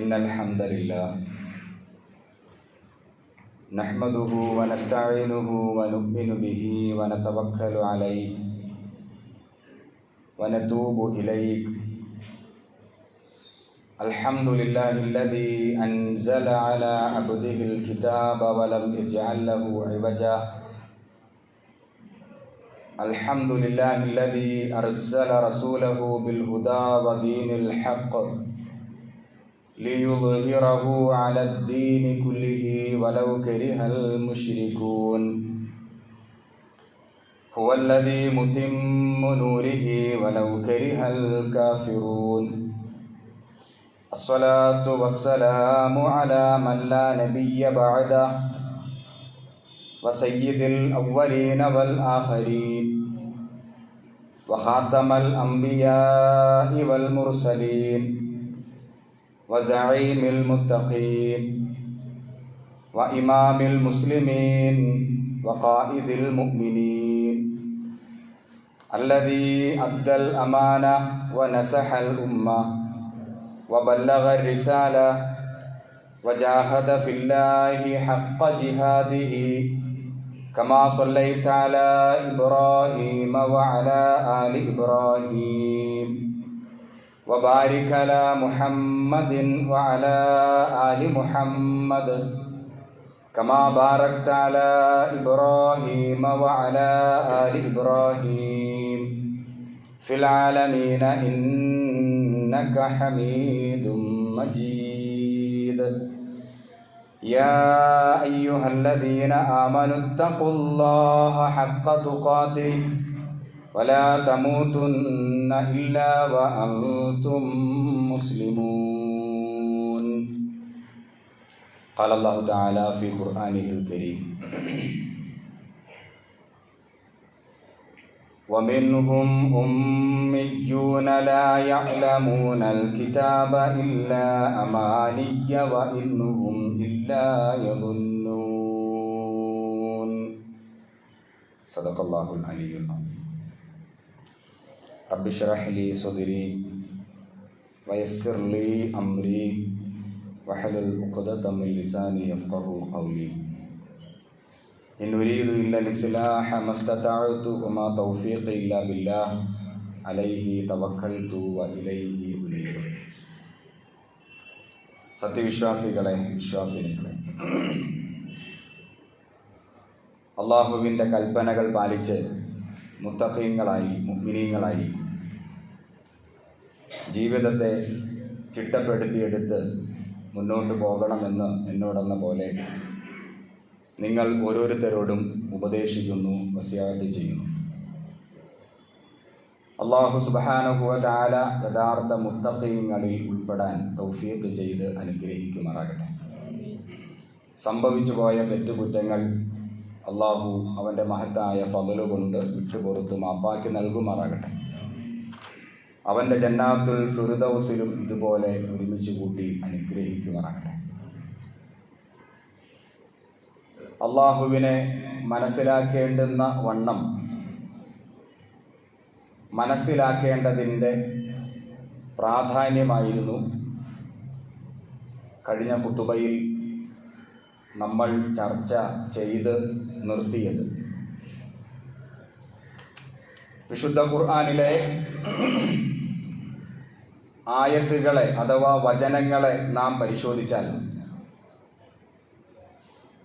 إن الحمد لله نحمده ونستعينه ونؤمن به ونتوكل عليه ونتوب إليه. الحمد لله الذي أنزل على عبده الكتاب ولم يجعل له عوجا. الحمد لله الذي أرسل رسوله بالهدى ودين الحق ليظهره على الدين كله ولو كره المشركون. هو الذي متم نوره ولو كره الكافرون. الصلاة والسلام على من لا نبي بعده وسيد الأولين والآخرين وخاتم الأنبياء والمرسلين وزعيم المتقين وإمام المسلمين وقائد المؤمنين الذي أدى الأمانة ونصح الأمة وبلغ الرسالة وجاهد في الله حق جهاده. كما صليت على إبراهيم وعلى آل إبراهيم وبارك على محمد وعلى آل محمد كما باركت على إبراهيم وعلى آل إبراهيم في العالمين إنك حميد مجيد. يا أيها الذين آمنوا اتقوا الله حق تقاته ولا تموتن إلا وأنتم مسلمون. قال الله تعالى في قرآنه الكريم: ومنهم أميون لا يعلمون الكتاب إلا أماني وإنهم إلا يظنون. صدق الله العلي العظيم. رب اشرح لي صدري ويسر لي أمري واحلل عقدة من لساني يفقهوا قولي. إن أريد إلا الإصلاح ما استطعت وما توفيقي إلا بالله عليه توكلت وإليه أنيب. സത്യവിശ്വാസികളെ, വിശ്വാസിനികളെ, അള്ളാഹുവിൻ്റെ കൽപ്പനകൾ പാലിച്ച് മുത്തഖീങ്ങളായി, മുഅ്മിനീങ്ങളായി ജീവിതത്തെ ചിട്ടപ്പെടുത്തിയെടുത്ത് മുന്നോട്ട് പോകണമെന്ന് എന്നോടെന്ന പോലെ നിങ്ങൾ ഓരോരുത്തരോടും ഉപദേശിക്കുന്നു, വസിയത്ത് ചെയ്യുന്നു. അല്ലാഹു സുബ്ഹാനഹു വ തആല യഥാർത്ഥ മുത്തഖീങ്ങളിൽ ഉൾപ്പെടാൻ തൗഫീഖ് ചെയ്ത് അനുഗ്രഹിക്കുമാറാകട്ടെ. സംഭവിച്ചു പോയ തെറ്റുകുറ്റങ്ങൾ അല്ലാഹു അവൻ്റെ മഹത്തായ ഫളല് കൊണ്ട് വിട്ടുപുറത്ത് മാപ്പാക്കി നൽകുമാറാകട്ടെ. അവൻ്റെ ജന്നാത്തുൽ ഫിർദൗസിലും ഇതുപോലെ ഒരുമിച്ച് കൂട്ടി അനുഗ്രഹിക്കുമാറാകട്ടെ. അള്ളാഹുവിനെ മനസ്സിലാക്കേണ്ടുന്ന വണ്ണം മനസ്സിലാക്കേണ്ടതിൻ്റെ പ്രാധാന്യമായിരുന്നു കഴിഞ്ഞ ഖുതുബയിൽ നമ്മൾ ചർച്ച ചെയ്ത് നിർത്തിയത്. വിശുദ്ധ ഖുർആനിലെ ആയത്തുകളെ അഥവാ വചനങ്ങളെ നാം പരിശോധിച്ചാൽ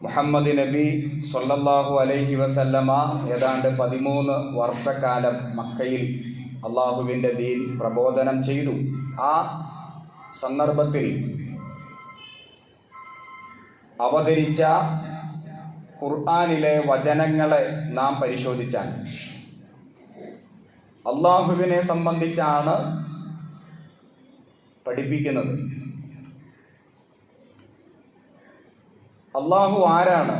മുഹമ്മദ് നബി സ്വല്ലല്ലാഹു അലൈഹി വസല്ലമ ഏതാണ്ട് 13 വർഷക്കാലം മക്കയിൽ അള്ളാഹുവിൻ്റെ ദീൻ പ്രബോധനം ചെയ്തു. ആ സന്ദർഭത്തിൽ അവതരിച്ച ഖുർആനിലെ വചനങ്ങളെ നാം പരിശോധിച്ചാൽ അള്ളാഹുവിനെ സംബന്ധിച്ചാണ് പഠിപ്പിക്കുന്നത്. അള്ളാഹു ആരാണ്,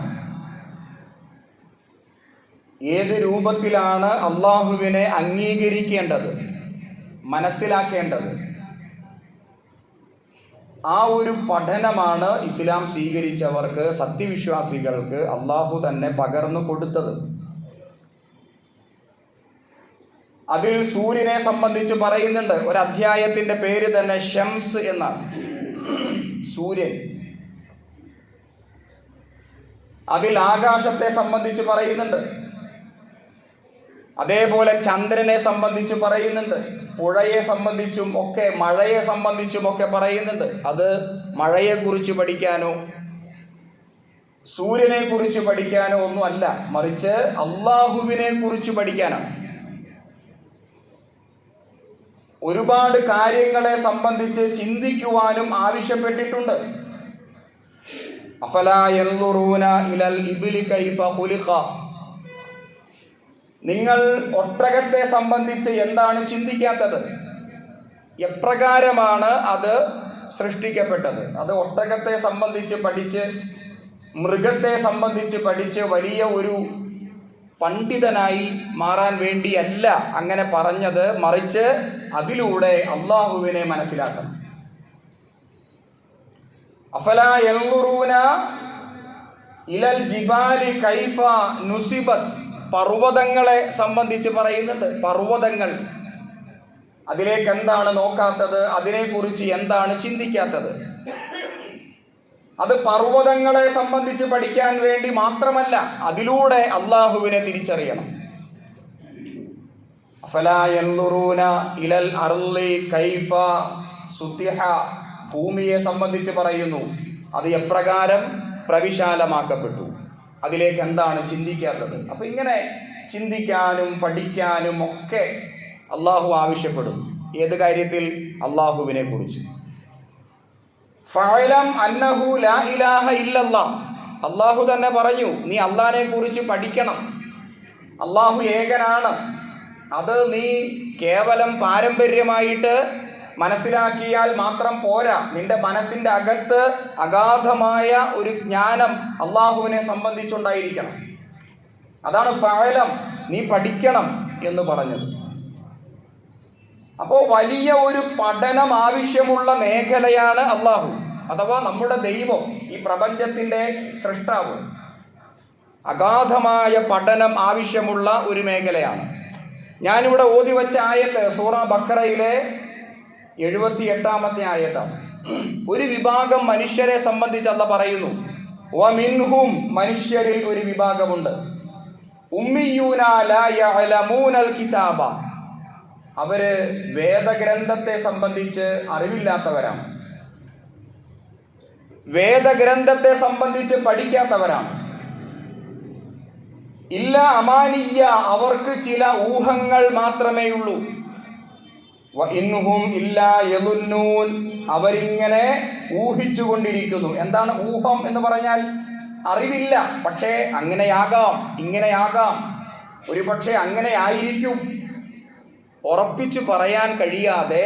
ഏത് രൂപത്തിലാണ് അള്ളാഹുവിനെ അംഗീകരിക്കേണ്ടത്, മനസ്സിലാക്കേണ്ടത്, ആ ഒരു പഠനമാണ് ഇസ്ലാം സ്വീകരിച്ചവർക്ക്, സത്യവിശ്വാസികൾക്ക് അള്ളാഹു തന്നെ പകർന്നു കൊടുത്തത്. അതിൽ സൂര്യനെ സംബന്ധിച്ച് പറയുന്നുണ്ട്. ഒരു അധ്യായത്തിന്റെ പേര് തന്നെ ഷംസ് എന്നാണ്. സൂര്യൻ. അതിൽ ആകാശത്തെ സംബന്ധിച്ച് പറയുന്നുണ്ട്. അതേപോലെ ചന്ദ്രനെ സംബന്ധിച്ച് പറയുന്നുണ്ട്. പുഴയെ സംബന്ധിച്ചും ഒക്കെ മഴയെ സംബന്ധിച്ചും ഒക്കെ പറയുന്നുണ്ട്. അത് മഴയെക്കുറിച്ച് പഠിക്കാനോ സൂര്യനെ കുറിച്ച് പഠിക്കാനോ ഒന്നും അല്ല, മറിച്ച് അള്ളാഹുവിനെ കുറിച്ച് പഠിക്കാനാണ്. ഒരുപാട് കാര്യങ്ങളെ സംബന്ധിച്ച് ചിന്തിക്കുവാനും ആവശ്യപ്പെട്ടിട്ടുണ്ട്. അഫലാ യൻളുറൂന ഇലൽ ഇബ്ലി കൈഫ ഖുലിഖ. നിങ്ങൾ ഒട്ടകത്തെ സംബന്ധിച്ച് എന്താണ് ചിന്തിക്കാത്തത്? എപ്രകാരമാണ് അത് സൃഷ്ടിക്കപ്പെട്ടത്? അത് ഒട്ടകത്തെ സംബന്ധിച്ച് പഠിച്ച്, മൃഗത്തെ സംബന്ധിച്ച് പഠിച്ച് വലിയ ഒരു പണ്ഡിതനായി മാറാൻ വേണ്ടിയല്ല അങ്ങനെ പറഞ്ഞത്, മറിച്ച് അതിലൂടെ അള്ളാഹുവിനെ മനസ്സിലാക്കണം. അഫലാ യൻളുറൂന ഇലൽ ജിബാലി കൈഫ നുസിബത്. പർവ്വതങ്ങളെ സംബന്ധിച്ച് പറയുന്നുണ്ട്. പർവ്വതങ്ങൾ, അതിലേക്ക് എന്താണ് നോക്കാത്തത്? അതിനെക്കുറിച്ച് എന്താണ് ചിന്തിക്കാത്തത്? അത് പർവ്വതങ്ങളെ സംബന്ധിച്ച് പഠിക്കാൻ വേണ്ടി മാത്രമല്ല, അതിലൂടെ അള്ളാഹുവിനെ തിരിച്ചറിയണം. അഫലാ യൻളുറൂന ഇലൽ അർളി കൈഫ സുതിഹ. ഭൂമിയെ സംബന്ധിച്ച് പറയുന്നു, അത് എപ്രകാരം പ്രവിശാലമാക്കപ്പെട്ടു, അതിലേക്ക് എന്താണ് ചിന്തിക്കാത്തത്? അപ്പൊ ഇങ്ങനെ ചിന്തിക്കാനും പഠിക്കാനും ഒക്കെ അള്ളാഹു ആവശ്യപ്പെടും. ഏത് കാര്യത്തിൽ? അള്ളാഹുവിനെ കുറിച്ച്. ഫഅലം അന്നഹു ലാ ഇലാഹ ഇല്ലല്ലാഹ്. അള്ളാഹു തന്നെ പറഞ്ഞു, നീ അള്ളാഹിനെ കുറിച്ച് പഠിക്കണം. അള്ളാഹു ഏകനാണ്. അത് നീ കേവലം പാരമ്പര്യമായിട്ട് മനസ്സിലാക്കിയാൽ മാത്രം പോരാ. നിന്റെ മനസ്സിന്റെ അകത്ത് അഗാധമായ ഒരു ജ്ഞാനം അള്ളാഹുവിനെ സംബന്ധിച്ചുണ്ടായിരിക്കണം. അതാണ് ഫഅലം, നീ പഠിക്കണം എന്ന് പറഞ്ഞത്. അപ്പോൾ വലിയ ഒരു പഠനം ആവശ്യമുള്ള മേഖലയാണ് അള്ളാഹു, അഥവാ നമ്മുടെ ദൈവം, ഈ പ്രപഞ്ചത്തിന്റെ സൃഷ്ടാവ്. അഗാധമായ പഠനം ആവശ്യമുള്ള ഒരു മേഖലയാണ്. ഞാനിവിടെ ഓതി വച്ച ആയത്ത് സൂറ ബഖറയിലെ 78-ാമത്തെ ആയത്താണ്. ഒരു വിഭാഗം മനുഷ്യരെ സംബന്ധിച്ച് അല്ലാഹ് പറയുന്നു, വമിൻഹും, മനുഷ്യരിൽ ഒരു വിഭാഗമുണ്ട്, ഉമ്മിയൂന ലാ യഅലമൂനൽ കിതാബ. അവര് വേദഗ്രന്ഥത്തെ സംബന്ധിച്ച് അറിവില്ലാത്തവരാണ്, വേദഗ്രന്ഥത്തെ സംബന്ധിച്ച് പഠിക്കാത്തവരാണ്. ഇല്ല അമാനിയ്യ, അവർക്ക് ചില ഊഹങ്ങൾ മാത്രമേ ഉള്ളൂ. വഇൻഹും ഇല്ലാ യളുന്നൂൻ, അവരിങ്ങനെ ഊഹിച്ചുകൊണ്ടിരിക്കുന്നു. എന്താണ് ഊഹം എന്ന് പറഞ്ഞാൽ? അറിവില്ല, പക്ഷേ അങ്ങനെയാകാം, ഇങ്ങനെയാകാം, ഒരു പക്ഷേ അങ്ങനെ ആയിരിക്കും, ഉറപ്പിച്ചു പറയാൻ കഴിയാതെ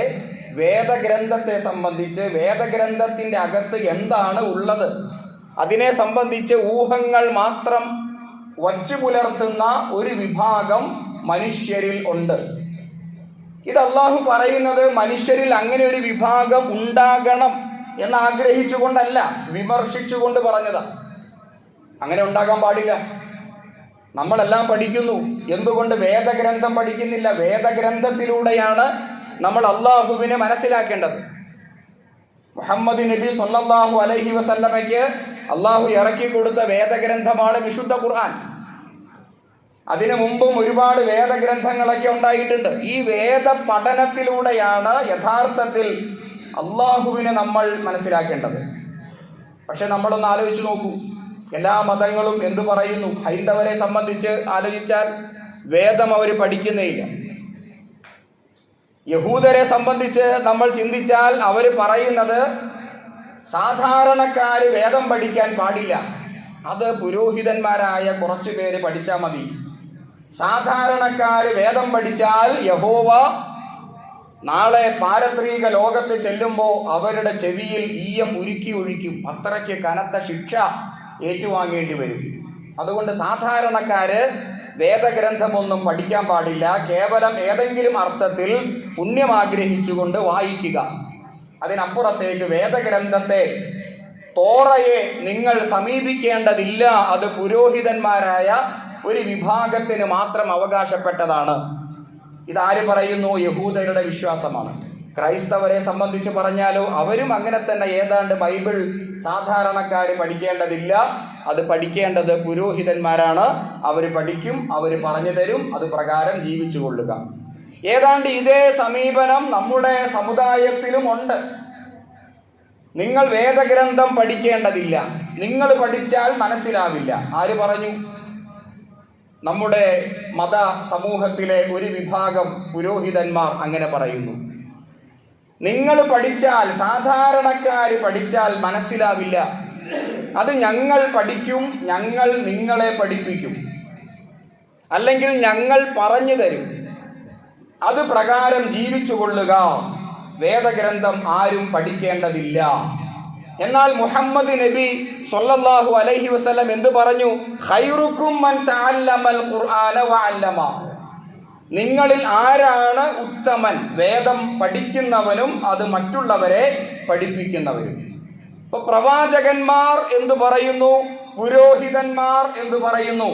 വേദഗ്രന്ഥത്തെ സംബന്ധിച്ച്, വേദഗ്രന്ഥത്തിന്റെ അകത്ത് എന്താണ് ഉള്ളത് അതിനെ സംബന്ധിച്ച് ഊഹങ്ങൾ മാത്രം വച്ചു പുലർത്തുന്ന ഒരു വിഭാഗം മനുഷ്യരിൽ ഉണ്ട്. ഇത് അള്ളാഹു പറയുന്നത് മനുഷ്യരിൽ അങ്ങനെ ഒരു വിഭാഗം ഉണ്ടാകണം എന്ന് ആഗ്രഹിച്ചുകൊണ്ടല്ല, വിമർശിച്ചുകൊണ്ട് പറഞ്ഞതാണ്. അങ്ങനെ ഉണ്ടാകാൻ പാടില്ല. നമ്മളെല്ലാം പഠിക്കുന്നു, എന്തുകൊണ്ട് വേദഗ്രന്ഥം പഠിക്കുന്നില്ല? വേദഗ്രന്ഥത്തിലൂടെയാണ് നമ്മൾ അള്ളാഹുവിനെ മനസ്സിലാക്കേണ്ടത്. മുഹമ്മദ് നബി സല്ലല്ലാഹു അലൈഹി വസല്ലമയ്ക്ക് അള്ളാഹു ഇറക്കി കൊടുത്ത വേദഗ്രന്ഥമാണ് വിശുദ്ധ ഖുർആൻ. അതിനു മുമ്പും ഒരുപാട് വേദഗ്രന്ഥങ്ങളൊക്കെ ഉണ്ടായിട്ടുണ്ട്. ഈ വേദ പഠനത്തിലൂടെയാണ് യഥാർത്ഥത്തിൽ അള്ളാഹുവിനെ നമ്മൾ മനസ്സിലാക്കേണ്ടത്. പക്ഷെ നമ്മളൊന്ന് ആലോചിച്ച് നോക്കൂ, എല്ലാ മതങ്ങളും എന്തു പറയുന്നു? ഹൈന്ദവരെ സംബന്ധിച്ച് ആലോചിച്ചാൽ വേദം അവർ പഠിക്കുന്നേയില്ല. യഹൂദരെ സംബന്ധിച്ച് നമ്മൾ ചിന്തിച്ചാൽ അവർ പറയുന്നത് സാധാരണക്കാര് വേദം പഠിക്കാൻ പാടില്ല, അത് പുരോഹിതന്മാരായ കുറച്ചു പേര് പഠിച്ചാൽ മതി. സാധാരണക്കാര് വേദം പഠിച്ചാൽ യഹോവ നാളെ പാരത്രിക ലോകത്ത് ചെല്ലുമ്പോൾ അവരുടെ ചെവിയിൽ ഈയം ഉരുക്കി ഒഴിക്കും, അത്രയ്ക്ക് കനത്ത ശിക്ഷ ഏറ്റുവാങ്ങേണ്ടി വരും. അതുകൊണ്ട് സാധാരണക്കാര് വേദഗ്രന്ഥമൊന്നും പഠിക്കാൻ പാടില്ല, കേവലം ഏതെങ്കിലും അർത്ഥത്തിൽ പുണ്യം ആഗ്രഹിച്ചുകൊണ്ട് വായിക്കുക. അതിനപ്പുറത്തേക്ക് വേദഗ്രന്ഥത്തെ, തോറയെ നിങ്ങൾ സമീപിക്കേണ്ടതില്ല, അത് പുരോഹിതന്മാരായ ഒരു വിഭാഗത്തിന് മാത്രം അവകാശപ്പെട്ടതാണ്. ഇതാര് പറയുന്നു? യഹൂദരുടെ വിശ്വാസമാണ്. ക്രൈസ്തവരെ സംബന്ധിച്ച് പറഞ്ഞാലോ അവരും അങ്ങനെ തന്നെ. ഏതാണ്ട് ബൈബിൾ സാധാരണക്കാർ പഠിക്കേണ്ടതില്ല, അത് പഠിക്കേണ്ടത് പുരോഹിതന്മാരാണ്. അവർ പഠിക്കും, അവർ പറഞ്ഞു തരും, അത് പ്രകാരം ജീവിച്ചു കൊള്ളുക. ഏതാണ്ട് ഇതേ സമീപനം നമ്മുടെ സമുദായത്തിലും ഉണ്ട്. നിങ്ങൾ വേദഗ്രന്ഥം പഠിക്കേണ്ടതില്ല, നിങ്ങൾ പഠിച്ചാൽ മനസ്സിലാവില്ല. ആര് പറഞ്ഞു? നമ്മുടെ മത സമൂഹത്തിലെ ഒരു വിഭാഗം പുരോഹിതന്മാർ അങ്ങനെ പറയുന്നു. നിങ്ങൾ പഠിച്ചാൽ, സാധാരണക്കാർ പഠിച്ചാൽ മനസ്സിലാവില്ല. അത് ഞങ്ങൾ പഠിക്കും, ഞങ്ങൾ നിങ്ങളെ പഠിപ്പിക്കും, അല്ലെങ്കിൽ ഞങ്ങൾ പറഞ്ഞു തരും, അത് പ്രകാരം ജീവിച്ചു കൊള്ളുക. വേദഗ്രന്ഥം ആരും പഠിക്കേണ്ടതില്ല. എന്നാൽ മുഹമ്മദ് നബി സ്വല്ലല്ലാഹു അലൈഹി വസല്ലം എന്ത് പറഞ്ഞു? ഖൈറുക്കും മൻ തഅല്ലമൽ ഖുർആന വഅല്ലമ. നിങ്ങളിൽ ആരാണ് ഉത്തമൻ? വേദം പഠിക്കുന്നവനും അത് മറ്റുള്ളവരെ പഠിപ്പിക്കുന്നവരും. ഇപ്പൊ പ്രവാചകന്മാർ എന്ന് പറയുന്നു, പുരോഹിതന്മാർ എന്ന് പറയുന്നു.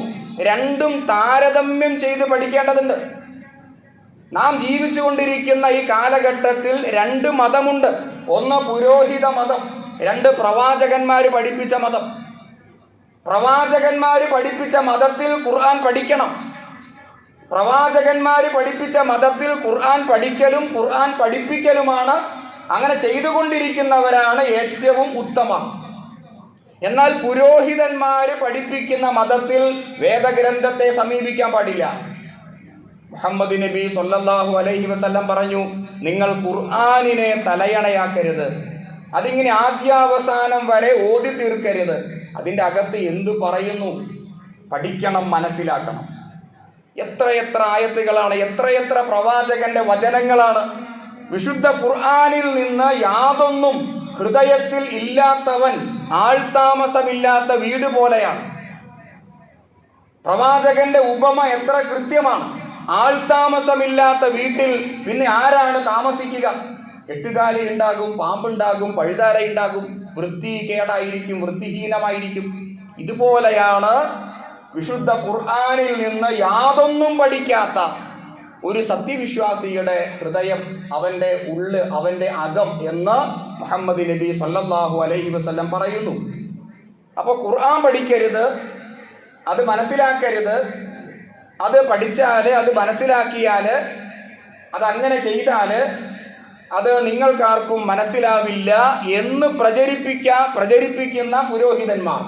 രണ്ടും താരതമ്യം ചെയ്ത് പഠിക്കേണ്ടതുണ്ട്. നാം ജീവിച്ചു കൊണ്ടിരിക്കുന്ന ഈ കാലഘട്ടത്തിൽ രണ്ട് മതമുണ്ട്. ഒന്ന് പുരോഹിത മതം, രണ്ട് പ്രവാചകന്മാർ പഠിപ്പിച്ച മതം. പ്രവാചകന്മാർ പഠിപ്പിച്ച മതത്തിൽ ഖുർആൻ പഠിക്കണം. പ്രവാചകന്മാർ പഠിപ്പിച്ച മതത്തിൽ ഖുർആൻ പഠിക്കലും ഖുർആൻ പഠിപ്പിക്കലുമാണ്. അങ്ങനെ ചെയ്തുകൊണ്ടിരിക്കുന്നവരാണ് ഏറ്റവും ഉത്തമം. എന്നാൽ പുരോഹിതന്മാർ പഠിപ്പിക്കുന്ന മതത്തിൽ വേദഗ്രന്ഥത്തെ സമീപിക്കാൻ പാടില്ല. മുഹമ്മദ് നബി സ്വല്ലല്ലാഹു അലൈഹി വസല്ലം പറഞ്ഞു, നിങ്ങൾ ഖുർആനിനെ തലയണയാക്കരുത്, അതിങ്ങനെ ആദ്യാവസാനം വരെ ഓതി തീർക്കരുത്. അതിൻ്റെ അകത്ത് എന്തു പറയുന്നു പഠിക്കണം, മനസ്സിലാക്കണം. എത്രയെത്ര ആയത്തുകളാണ്, എത്രയെത്ര പ്രവാചകന്റെ വചനങ്ങളാണ്. വിശുദ്ധ ഖുർആനിൽ നിന്ന് യാതൊന്നും ഹൃദയത്തിൽ ഇല്ലാത്തവൻ ആൾതാമസമില്ലാത്ത വീട് പോലെയാണ്. പ്രവാചകന്റെ ഉപമ എത്ര കൃത്യമാണ്. ആൾതാമസമില്ലാത്ത വീട്ടിൽ പിന്നെ ആരാണ് താമസിക്കുക? എട്ടുകാലി ഉണ്ടാകും, പാമ്പുണ്ടാകും, പഴുതാരയുണ്ടാകും, വൃത്തികേടായിരിക്കും, വൃത്തിഹീനമായിരിക്കും. ഇതുപോലെയാണ് വിശുദ്ധ ഖുർആനിൽ നിന്ന് യാതൊന്നും പഠിക്കാത്ത ഒരു സത്യവിശ്വാസിയുടെ ഹൃദയം, അവൻ്റെ ഉള്ള്, അവൻ്റെ അകം എന്ന് മുഹമ്മദ് നബി സ്വല്ലല്ലാഹു അലൈഹി വസല്ലം പറയുന്നു. അപ്പോൾ ഖുർആൻ പഠിക്കരുത്, അത് മനസ്സിലാക്കരുത്. അത് പഠിച്ചാൽ, അത് മനസ്സിലാക്കിയാൽ, അതങ്ങനെ ചെയ്താൽ അത് നിങ്ങൾക്കാർക്കും മനസ്സിലാവില്ല എന്ന് പ്രചരിപ്പിക്കുന്ന പുരോഹിതന്മാർ.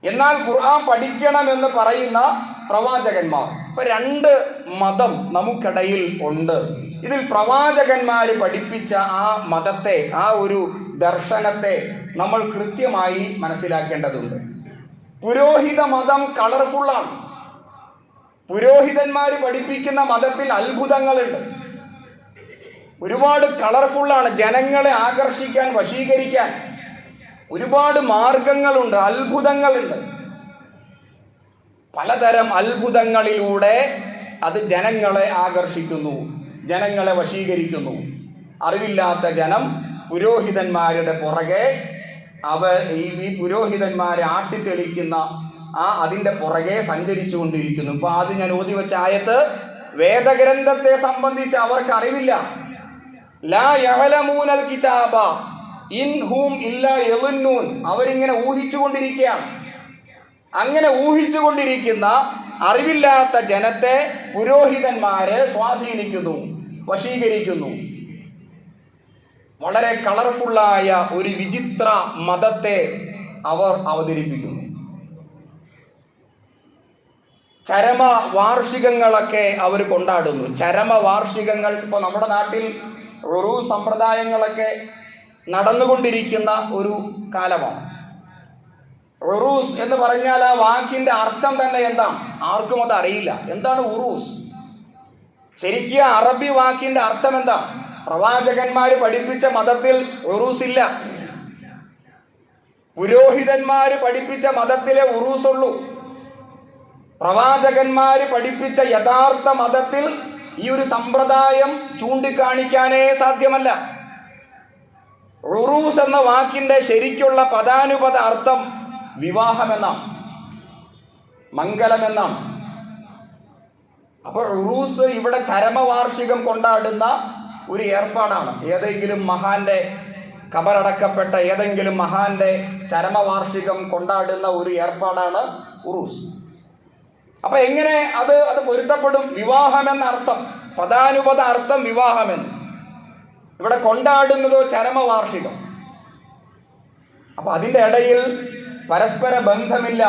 എന്നാൽ ഖുർആൻ പഠിക്കണമെന്ന് പറയുന്ന പ്രവാചകന്മാർ. ഇപ്പൊ രണ്ട് മതം നമുക്കിടയിൽ ഉണ്ട്. ഇതിൽ പ്രവാചകന്മാർ പഠിപ്പിച്ച ആ മതത്തെ, ആ ഒരു ദർശനത്തെ നമ്മൾ കൃത്യമായി മനസ്സിലാക്കേണ്ടതുണ്ട്. പുരോഹിത മതം കളർഫുള്ളാണ്. പുരോഹിതന്മാർ പഠിപ്പിക്കുന്ന മതത്തിൽ അത്ഭുതങ്ങളുണ്ട്. ഒരുപാട് കളർഫുള്ളാണ്. ജനങ്ങളെ ആകർഷിക്കാൻ, വശീകരിക്കാൻ ഒരുപാട് മാർഗങ്ങളുണ്ട്, അത്ഭുതങ്ങളുണ്ട്. പലതരം അത്ഭുതങ്ങളിലൂടെ അത് ജനങ്ങളെ ആകർഷിക്കുന്നു, ജനങ്ങളെ വശീകരിക്കുന്നു. അറിവില്ലാത്ത ജനം പുരോഹിതന്മാരുടെ പുറകെ, ഈ പുരോഹിതന്മാരെ ആട്ടിത്തെളിക്കുന്ന അതിൻ്റെ പുറകെ സഞ്ചരിച്ചു കൊണ്ടിരിക്കുന്നു. ഇപ്പൊ അത് ഞാൻ ഓതി വെച്ച ആയത്ത്, വേദഗ്രന്ഥത്തെ സംബന്ധിച്ച് അവർക്ക് അറിവില്ല. ലാ യഅലമൂനൽ കിതാബ ഇൻ ഹും ഇല്ലാ യളന്നൂൻ. അവരിങ്ങനെ ഊഹിച്ചുകൊണ്ടിരിക്കുകയാണ്. അങ്ങനെ ഊഹിച്ചുകൊണ്ടിരിക്കുന്ന അറിവില്ലാത്ത ജനത്തെ പുരോഹിതന്മാരെ സ്വാധീനിക്കുന്നു, വശീകരിക്കുന്നു. വളരെ കളർഫുള്ളായ ഒരു വിചിത്ര മതത്തെ അവർ അവതരിപ്പിക്കുന്നു. ചരമ വാർഷികങ്ങളൊക്കെ അവർ കൊണ്ടാടുന്നു. ചരമ വാർഷികങ്ങൾ ഇപ്പോൾ നമ്മുടെ നാട്ടിൽ ഉറൂസ് സമ്പ്രദായങ്ങളൊക്കെ നടന്നുകൊണ്ടിരിക്കുന്ന ഒരു കാലമാണ്. ഉറൂസ് എന്ന് പറഞ്ഞാൽ ആ വാക്കിന്റെ അർത്ഥം തന്നെ എന്താണ്? ആർക്കും അത് അറിയില്ല. എന്താണ് ഉറൂസ്? ശരിക്കും അറബി വാക്കിന്റെ അർത്ഥം എന്താ? പ്രവാചകന്മാർ പഠിപ്പിച്ച മതത്തിൽ ഉറൂസ് ഇല്ല. പുരോഹിതന്മാർ പഠിപ്പിച്ച മതത്തിലെ ഉറൂസ് ഉള്ളൂ. പ്രവാചകന്മാർ പഠിപ്പിച്ച യഥാർത്ഥ മതത്തിൽ ഈ ഒരു സമ്പ്രദായം ചൂണ്ടിക്കാണിക്കാനേ സാധ്യമല്ല. ഉറൂസ് എന്ന വാക്കിന്റെ ശരിക്കുള്ള പദാനുപദ അർത്ഥം വിവാഹമെന്നാണ്, മംഗലമെന്നാണ്. അപ്പോൾ ഉറൂസ് ഇവിടെ ചരമവാർഷികം കൊണ്ടാടുന്ന ഒരു ഏർപ്പാടാണ്. ഏതെങ്കിലും മഹാന്റെ കബറടക്കപ്പെട്ട ഏതെങ്കിലും മഹാന്റെ ചരമവാർഷികം കൊണ്ടാടുന്ന ഒരു ഏർപ്പാടാണ് ഉറൂസ്. അപ്പൊ എങ്ങനെ അത് പൊരുത്തപ്പെടും? വിവാഹമെന്ന അർത്ഥം, പദാനുപത അർത്ഥം വിവാഹമെന്ന്. ഇവിടെ കൊണ്ടാടുന്നതോ ചരമവാർഷികം. അപ്പൊ അതിൻ്റെ ഇടയിൽ പരസ്പര ബന്ധമില്ല,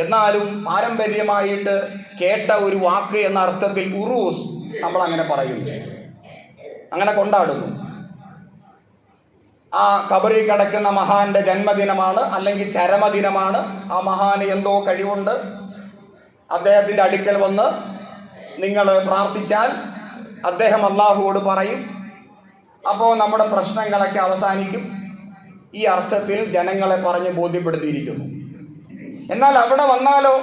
എന്നാലും പാരമ്പര്യമായിട്ട് കേട്ട ഒരു വാക്ക് എന്ന അർത്ഥത്തിൽ ഉറൂസ് നമ്മൾ അങ്ങനെ പറയുന്നു, അങ്ങനെ കൊണ്ടാടുന്നു. ആ ഖബറിൽ കിടക്കുന്ന മഹാന്റെ ജന്മദിനമാണ്, അല്ലെങ്കിൽ ചരമദിനമാണ്. ആ മഹാന് എന്തോ കഴിവുണ്ട്, അദ്ദേഹത്തിൻ്റെ അടുക്കൽ വന്ന് നിങ്ങൾ പ്രാർത്ഥിച്ചാൽ അദ്ദേഹം അള്ളാഹുവോട് പറയും, അപ്പോൾ നമ്മുടെ പ്രശ്നങ്ങളൊക്കെ അവസാനിക്കും. ഈ അർത്ഥത്തിൽ ജനങ്ങളെ പറഞ്ഞ് ബോധ്യപ്പെടുത്തിയിരിക്കുന്നു. എന്നാൽ അവിടെ വന്നാലോ,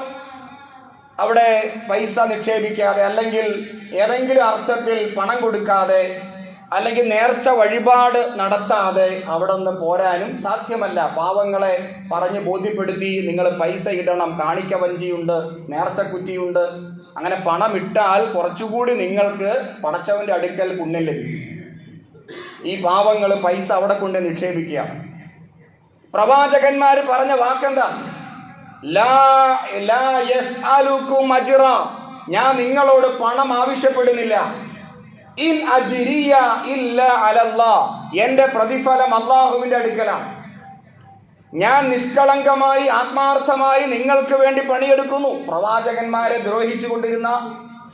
അവിടെ പൈസ നിക്ഷേപിക്കാതെ, അല്ലെങ്കിൽ ഏതെങ്കിലും അർത്ഥത്തിൽ പണം കൊടുക്കാതെ, അല്ലെങ്കിൽ നേർച്ച വഴിപാട് നടത്താതെ അവിടെ നിന്ന് പോരാനും സാധ്യമല്ല. പാവങ്ങളെ പറഞ്ഞ് ബോധ്യപ്പെടുത്തി നിങ്ങൾ പൈസ ഇടണം, കാണിക്ക വഞ്ചിയുണ്ട്, നേർച്ചക്കുറ്റിയുണ്ട്, അങ്ങനെ പണം ഇട്ടാൽ കുറച്ചുകൂടി നിങ്ങൾക്ക് പടച്ചവന്റെ അടുക്കൽ പുണ്യം ലഭിക്കും. ഈ പാവങ്ങൾ പൈസ അവിടെ കൊണ്ട് നിക്ഷേപിക്കുകയാണ്. പ്രവാചകന്മാർ പറഞ്ഞ വാക്കെന്താ? ലാ യസ്അലുക്കും അജ്റ, ഞാൻ നിങ്ങളോട് പണം ആവശ്യപ്പെടുന്നില്ല. ഇൻ അജ്രിയ ഇല്ല അലല്ലാഹ്, എന്റെ പ്രതിഫലം അള്ളാഹുവിന്റെ അടുക്കലാണ്. ഞാൻ നിഷ്കളങ്കമായി ആത്മാർത്ഥമായി നിങ്ങൾക്ക് വേണ്ടി പണിയെടുക്കുന്നു. പ്രവാചകന്മാരെ ദ്രോഹിച്ചു കൊണ്ടിരുന്ന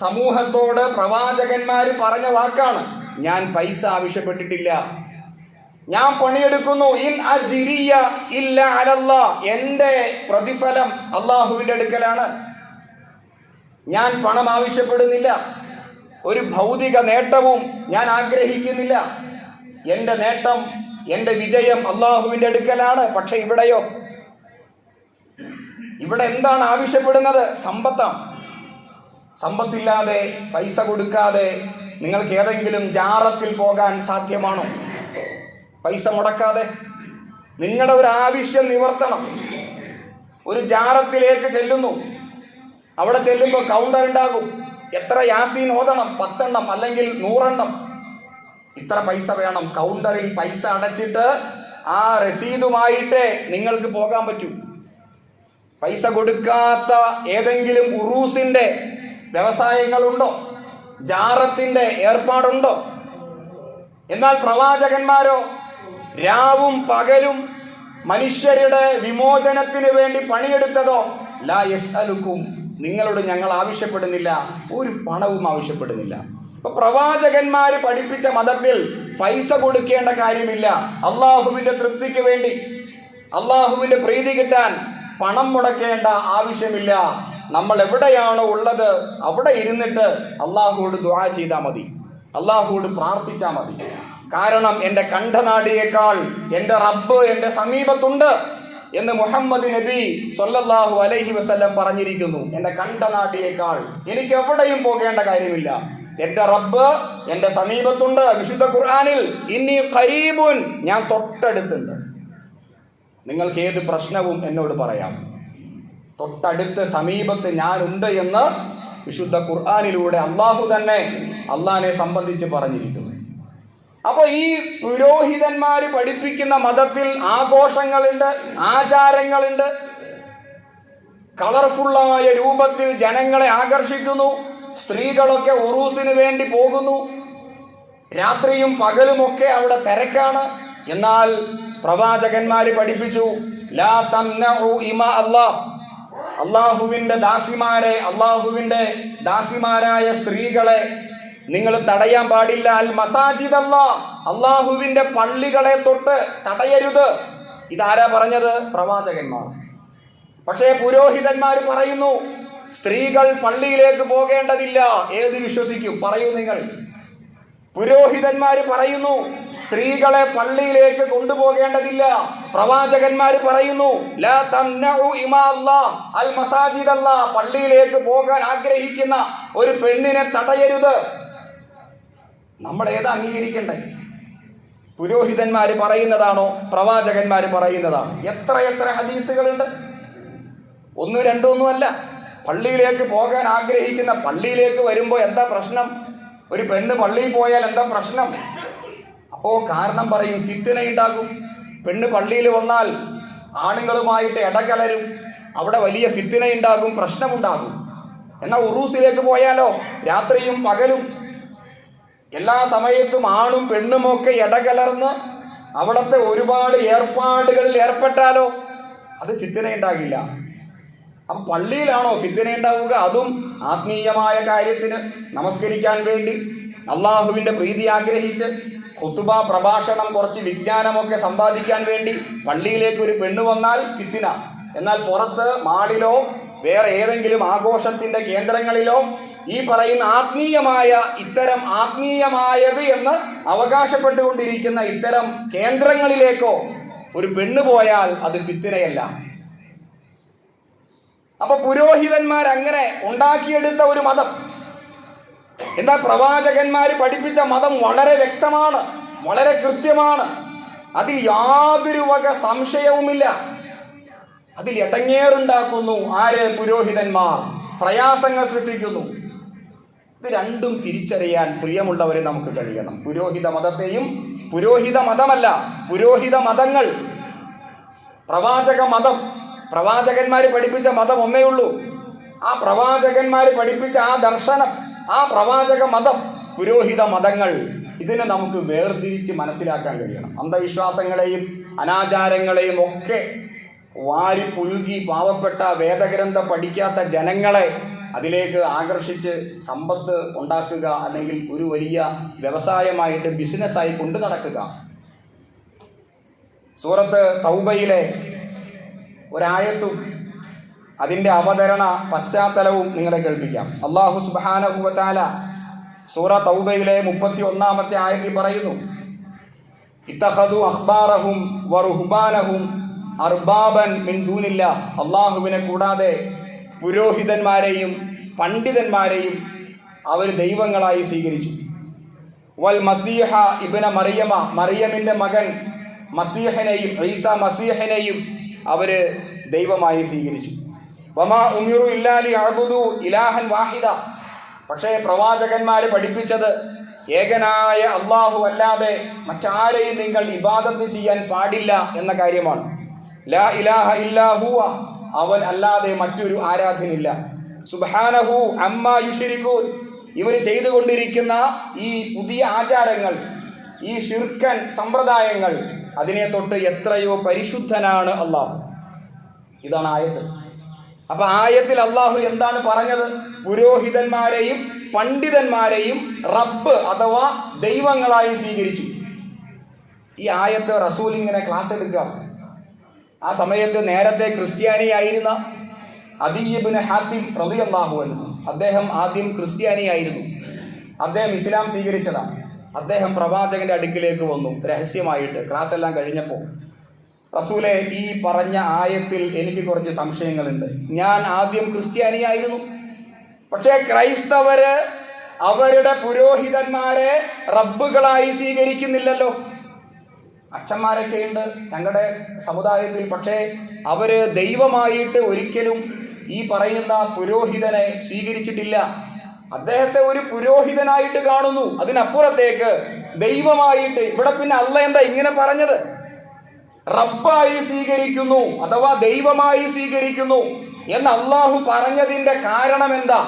സമൂഹത്തോട് പ്രവാചകന്മാർ പറഞ്ഞ വാക്കാണ്, ഞാൻ പൈസ ആവശ്യപ്പെട്ടിട്ടില്ല, ഞാൻ പണിയെടുക്കുന്നു. ഇൻ അജ്രിയ ഇല്ല അലല്ലാഹ്, എന്റെ പ്രതിഫലം അള്ളാഹുവിന്റെ അടുക്കലാണ്. ഞാൻ പണം ആവശ്യപ്പെടുന്നില്ല, ഒരു ഭൗതിക നേട്ടവും ഞാൻ ആഗ്രഹിക്കുന്നില്ല. എൻ്റെ നേട്ടം, എൻ്റെ വിജയം അള്ളാഹുവിൻ്റെ അടുക്കലാണ്. പക്ഷെ ഇവിടെയോ, ഇവിടെ എന്താണ് ആവശ്യപ്പെടുന്നത്? സമ്പത്താണ്. സമ്പത്തില്ലാതെ, പൈസ കൊടുക്കാതെ നിങ്ങൾക്ക് ഏതെങ്കിലും ജാറത്തിൽ പോകാൻ സാധ്യമാണോ? പൈസ മുടക്കാതെ നിങ്ങളുടെ ഒരു ആവശ്യം നിവർത്തണം. ഒരു ജാറത്തിലേക്ക് ചെല്ലുന്നു, അവിടെ ചെല്ലുമ്പോൾ കൗണ്ടർ ഉണ്ടാകും. എത്ര യാസീൻ ഓതണം? 10 എണ്ണം അല്ലെങ്കിൽ 100 എണ്ണം. ഇത്ര പൈസ വേണം. കൗണ്ടറിൽ പൈസ അടച്ചിട്ട് ആ രസീതുമായിട്ടേ നിങ്ങൾക്ക് പോകാൻ പറ്റൂ. പൈസ കൊടുക്കാത്ത ഏതെങ്കിലും ഉറൂസിന്റെ വ്യവസായങ്ങളുണ്ടോ? ജാറത്തിന്റെ ഏർപ്പാടുണ്ടോ? എന്നാൽ പ്രവാചകന്മാരോ രാവും പകലും മനുഷ്യരുടെ വിമോചനത്തിന് വേണ്ടി പണിയെടുത്തതോ ലാ യസ്അലുക്കും, നിങ്ങളോട് ഞങ്ങൾ ആവശ്യപ്പെടുന്നില്ല, ഒരു പണവും ആവശ്യപ്പെടുന്നില്ല. അപ്പൊ പ്രവാചകന്മാര് പഠിപ്പിച്ച മതത്തിൽ പൈസ കൊടുക്കേണ്ട കാര്യമില്ല. അള്ളാഹുവിന്റെ തൃപ്തിക്ക് വേണ്ടി, അള്ളാഹുവിന്റെ പ്രീതി കിട്ടാൻ പണം മുടക്കേണ്ട ആവശ്യമില്ല. നമ്മൾ എവിടെയാണോ ഉള്ളത് അവിടെ ഇരുന്നിട്ട് അള്ളാഹുവോട് ദുആ ചെയ്താൽ മതി, അള്ളാഹുവോട് പ്രാർത്ഥിച്ചാൽ മതി. കാരണം എൻ്റെ കണ്ഠനാടിയേക്കാൾ എൻ്റെ റബ്ബ് എൻ്റെ സമീപത്തുണ്ട് എന്ന് മുഹമ്മദ് നബി സ്വല്ലല്ലാഹു അലൈഹി വസല്ലം പറഞ്ഞിരിക്കുന്നു. എൻ്റെ കണ്ഠനാടിയേക്കാൾ എനിക്ക് എവിടെയും പോകേണ്ട കാര്യമില്ല, എൻ്റെ റബ്ബ് എൻ്റെ സമീപത്തുണ്ട്. വിശുദ്ധ ഖുർആനിൽ ഇന്നി ഖരീബുൻ, ഞാൻ തൊട്ടടുത്തുണ്ട്. നിങ്ങൾക്ക് ഏത് പ്രശ്നവും എന്നോട് പറയാം, തൊട്ടടുത്ത് സമീപത്ത് ഞാനുണ്ട് എന്ന് വിശുദ്ധ ഖുർആനിലൂടെ അള്ളാഹു തന്നെ അള്ളാഹിനെ സംബന്ധിച്ച് പറഞ്ഞിരിക്കുന്നു. അപ്പൊ ഈ പുരോഹിതന്മാര് പഠിപ്പിക്കുന്ന മതത്തിൽ ആഘോഷങ്ങളുണ്ട്, ആചാരങ്ങളുണ്ട്, കളർഫുള്ളായ രൂപത്തിൽ ജനങ്ങളെ ആകർഷിക്കുന്നു. സ്ത്രീകളൊക്കെ ഉറൂസിന് വേണ്ടി പോകുന്നു, രാത്രിയും പകലുമൊക്കെ അവിടെ തിരക്കാണ്. എന്നാൽ പ്രവാചകന്മാര് പഠിപ്പിച്ചു, ലാ തംനഉ ഇമാ അല്ലാഹ്, അള്ളാഹുവിന്റെ ദാസിമാരെ, അള്ളാഹുവിന്റെ ദാസിമാരായ സ്ത്രീകളെ നിങ്ങൾ തടയാൻ പാടില്ല. അൽ മസാജിദ് അല്ലാഹ്, അള്ളാഹുവിന്റെ പള്ളികളെ തൊട്ട് തടയരുത്. ഇതാരാ പറഞ്ഞത്? പ്രവാചകന്മാർ. പക്ഷേ പുരോഹിതന്മാർ പറയുന്നു സ്ത്രീകൾ പള്ളിയിലേക്ക് പോകേണ്ടതില്ല. ഏത് വിശ്വസിക്കും? പറയൂ നിങ്ങൾ. പുരോഹിതന്മാർ പറയുന്നു സ്ത്രീകളെ പള്ളിയിലേക്ക് കൊണ്ടുപോകേണ്ടതില്ല. പ്രവാചകന്മാർ പറയുന്നു ലാ തംനഉ ഇമാ അല്ലാഹ് അൽ മസാജിദ് അല്ലാഹ്, പള്ളിയിലേക്ക് പോകാൻ ആഗ്രഹിക്കുന്ന ഒരു പെണ്ണിനെ തടയരുത്. നമ്മൾ ഏതാ അംഗീകരിക്കണ്ടേ? പുരോഹിതന്മാർ പറയുന്നതാണോ പ്രവാചകന്മാർ പറയുന്നതാണോ? എത്ര ഹദീസുകളുണ്ട്, 1 2 ഒന്നുമല്ല. പള്ളിയിലേക്ക് പോകാൻ ആഗ്രഹിക്കുന്ന, പള്ളിയിലേക്ക് വരുമ്പോൾ എന്താ പ്രശ്നം? ഒരു പെണ്ണ് പള്ളിയിൽ പോയാൽ എന്താ പ്രശ്നം? അപ്പോൾ കാരണം പറയും, ഫിത്ന ഉണ്ടാകും. പെണ്ണ് പള്ളിയിൽ വന്നാൽ ആണുങ്ങളുമായിട്ട് ഇടകലരും, അവിടെ വലിയ ഫിത്ന ഉണ്ടാകും, പ്രശ്നമുണ്ടാകും. എന്നാൽ ഉറൂസിലേക്ക് പോയാലോ, രാത്രിയും പകലും എല്ലാ സമയത്തും ആണും പെണ്ണുമൊക്കെ ഇടകലർന്ന് അവിടുത്തെ ഒരുപാട് ഏർപ്പാടുകളിൽ ഏർപ്പെട്ടാലോ, അത് ഫിത്ന ഉണ്ടാകില്ല. അപ്പം പള്ളിയിലാണോ ഫിത്ന ഉണ്ടാവുക? അതും ആത്മീയമായ കാര്യത്തിന്, നമസ്കരിക്കാൻ വേണ്ടി, അള്ളാഹുവിൻ്റെ പ്രീതി ആഗ്രഹിച്ച് ഖുതുബ പ്രഭാഷണം, കുറച്ച് വിജ്ഞാനമൊക്കെ സമ്പാദിക്കാൻ വേണ്ടി പള്ളിയിലേക്ക് ഒരു പെണ്ണ് വന്നാൽ ഫിത്ന. എന്നാൽ പുറത്ത് മാളിലോ വേറെ ഏതെങ്കിലും ആഘോഷത്തിൻ്റെ കേന്ദ്രങ്ങളിലോ ഈ പറയുന്ന ആത്മീയമായ, ഇത്തരം ആത്മീയമായത് എന്ന് അവകാശപ്പെട്ടുകൊണ്ടിരിക്കുന്ന ഇത്തരം കേന്ദ്രങ്ങളിലേക്കോ ഒരു പെണ്ണ് പോയാൽ അത് ഫിത്നയല്ല. അപ്പൊ പുരോഹിതന്മാർ അങ്ങനെ ഉണ്ടാക്കിയെടുത്ത ഒരു മതം. എന്നാൽ പ്രവാചകന്മാർ പഠിപ്പിച്ച മതം വളരെ വ്യക്തമാണ്, വളരെ കൃത്യമാണ്. അതിൽ യാതൊരു വക സംശയവുമില്ല. അതിൽ എടങ്ങേറുണ്ടാക്കുന്നു ആര്? പുരോഹിതന്മാർ. പ്രയാസങ്ങൾ സൃഷ്ടിക്കുന്നു. ഇത് രണ്ടും തിരിച്ചറിയാൻ പ്രിയമുള്ളവരെ നമുക്ക് കഴിയണം. പുരോഹിത മതത്തെയും, പുരോഹിത മതമല്ല, പുരോഹിത മതങ്ങൾ, പ്രവാചക മതം, പ്രവാചകന്മാർ പഠിപ്പിച്ച മതം ഒന്നേ ഉള്ളൂ. ആ പ്രവാചകന്മാർ പഠിപ്പിച്ച ആ ദർശനം, ആ പ്രവാചക മതം, പുരോഹിത മതങ്ങൾ, ഇതിനെ നമുക്ക് വേർതിരിച്ച് മനസ്സിലാക്കാൻ കഴിയണം. അന്ധവിശ്വാസങ്ങളെയും അനാചാരങ്ങളെയും ഒക്കെ വാരി പുലുകി പാവപ്പെട്ട വേദഗ്രന്ഥം പഠിക്കാത്ത ജനങ്ങളെ അതിലേക്ക് ആകർഷിച്ച് സമ്പത്ത് ഉണ്ടാക്കുക, അല്ലെങ്കിൽ ഒരു വലിയ വ്യവസായമായിട്ട് ബിസിനസ്സായി കൊണ്ടു നടക്കുക. സൂറത്ത് തൗബയിലെ ഒരായത്തും അതിൻ്റെ അവതരണ പശ്ചാത്തലവും നിങ്ങളെ കേൾപ്പിക്കാം. അല്ലാഹു സുബ്ഹാനഹു വ തആല സൂറ തൗബയിലെ 31-ാമത്തെ ആയത്തിൽ പറയുന്നു, ഇത്തഖദു അഖ്ബാറഹും വ റുഹ്ബാനഹും അർബാബൻ മിൻ ദൂനില്ലാഹ്. അല്ലാഹുവിനെ കൂടാതെ പുരോഹിതന്മാരെയും പണ്ഡിതന്മാരെയും അവർ ദൈവങ്ങളായി സ്വീകരിച്ചു. വൽ മസീഹ ഇബ്ന മറിയമ, മറിയമിൻ്റെ മകൻ മസീഹിനെയും, ഈസ മസീഹിനെയും അവർ ദൈവമായി സ്വീകരിച്ചു. വമാ ഉമിറു ഇല്ലാ ലിയഅ്ബുദു ഇലാഹൻ വാഹിദ. പക്ഷേ പ്രവാചകന്മാർ പഠിപ്പിച്ചത് ഏകനായ അല്ലാഹു അല്ലാതെ മറ്റാരെയും നിങ്ങൾ ഇബാദത്ത് ചെയ്യാൻ പാടില്ല എന്ന കാര്യമാണ്. ലാ ഇലാഹ ഇല്ലാ ഹുവ, അവൻ അല്ലാതെ മറ്റൊരു ആരാധനില്ല. സുബ്ഹാനഹു അമ്മാ യുശ്രികൂൻ, ഇവർ ചെയ്തുകൊണ്ടിരിക്കുന്ന ഈ പുതിയ ആചാരങ്ങൾ, ഈ ശിർക്കൻ സമ്പ്രദായങ്ങൾ, അതിനെ തൊട്ട് എത്രയോ പരിശുദ്ധനാണ് അല്ലാഹു. ഇതാണ് ആയത്ത്. അപ്പൊ ആയത്തിൽ അല്ലാഹു എന്താണ് പറഞ്ഞത്? പുരോഹിതന്മാരെയും പണ്ഡിതന്മാരെയും റബ്ബ് അഥവാ ദൈവങ്ങളായി സ്വീകരിച്ചു. ഈ ആയത്ത് റസൂൽ ഇങ്ങനെ ക്ലാസ് എടുക്കുക. ആ സമയത്ത് നേരത്തെ ക്രിസ്ത്യാനിയായിരുന്ന അദീ ഇബ്നു ഹാത്തിം റളിയല്ലാഹു അൻഹു, അദ്ദേഹം ആദ്യം ക്രിസ്ത്യാനിയായിരുന്നു. അദ്ദേഹം ഇസ്ലാം സ്വീകരിച്ചതാണ്. അദ്ദേഹം പ്രവാചകന്റെ അടുക്കിലേക്ക് വന്നു രഹസ്യമായിട്ട്. ക്ലാസ് എല്ലാം കഴിഞ്ഞപ്പോൾ, റസൂലെ, ഈ പറഞ്ഞ ആയത്തിൽ എനിക്ക് കുറച്ച് സംശയങ്ങളുണ്ട്. ഞാൻ ആദ്യം ക്രിസ്ത്യാനിയായിരുന്നു, പക്ഷേ ക്രൈസ്തവര് അവരുടെ പുരോഹിതന്മാരെ റബ്ബുകളായി സ്വീകരിക്കുന്നില്ലല്ലോ. അച്ഛന്മാരൊക്കെ ഉണ്ട് ഞങ്ങളുടെ സമുദായത്തിൽ, പക്ഷേ അവര് ദൈവമായിട്ട് ഒരിക്കലും ഈ പറയുന്ന പുരോഹിതനെ സ്വീകരിച്ചിട്ടില്ല. അദ്ദേഹത്തെ ഒരു പുരോഹിതനായിട്ട് കാണുന്നു, അതിനപ്പുറത്തേക്ക് ദൈവമായിട്ട്. ഇവിടെ പിന്നെ അല്ലാഹ് എന്താ ഇങ്ങനെ പറഞ്ഞത്? റബ്ബായി സ്വീകരിക്കുന്നു അഥവാ ദൈവമായി സ്വീകരിക്കുന്നു എന്ന് അല്ലാഹു പറഞ്ഞതിന്റെ കാരണം എന്താ?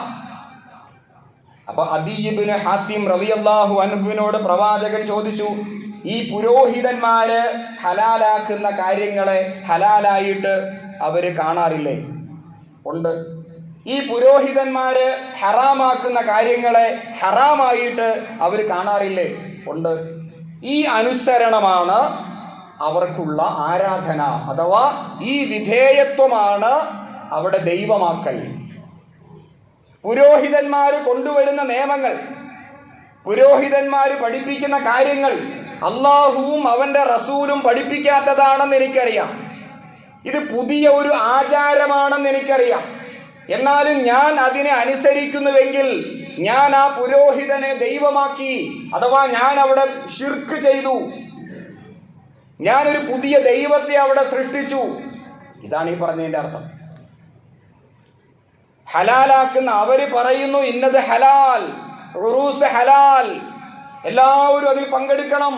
അപ്പൊ അദീ ഇബ്നു ഹാത്തിം റളിയല്ലാഹു അൻഹുവിനോട് പ്രവാചകൻ ചോദിച്ചു, ഈ പുരോഹിതന്മാര് ഹലാലാക്കുന്ന കാര്യങ്ങളെ ഹലാലായിട്ട് അവര് കാണാറില്ലേ? ഉണ്ട്. ഈ പുരോഹിതന്മാര് ഹറാമാക്കുന്ന കാര്യങ്ങളെ ഹറാമായിട്ട് അവർ കാണാറില്ലേ? ഉണ്ട്. ഈ അനുസരണമാണ് അവർക്കുള്ള ആരാധന, അഥവാ ഈ വിധേയത്വമാണ് അവിടെ ദൈവമാക്കൽ. പുരോഹിതന്മാർ കൊണ്ടുവരുന്ന നിയമങ്ങൾ, പുരോഹിതന്മാർ പഠിപ്പിക്കുന്ന കാര്യങ്ങൾ അള്ളാഹുവും അവന്റെ റസൂലും പഠിപ്പിക്കാത്തതാണെന്ന് എനിക്കറിയാം. ഇത് പുതിയ ഒരു ആചാരമാണെന്ന് എനിക്കറിയാം. എന്നാലും ഞാൻ അതിനെ അനുസരിക്കുന്നുവെങ്കിൽ ഞാൻ ആ പുരോഹിതനെ ദൈവമാക്കി, അഥവാ ഞാൻ അവിടെ ശിർക്ക് ചെയ്തു, ഞാനൊരു പുതിയ ദൈവത്തെ അവിടെ സൃഷ്ടിച്ചു. ഇതാണ് ഈ പറഞ്ഞതിന്റെ അർത്ഥം. ഹലാലാക്കുന്ന അവര് പറയുന്നു ഇന്നത് ഹലാൽ, ഉറൂസ് ഹലാൽ, എല്ലാവരും അതിൽ പങ്കെടുക്കണം.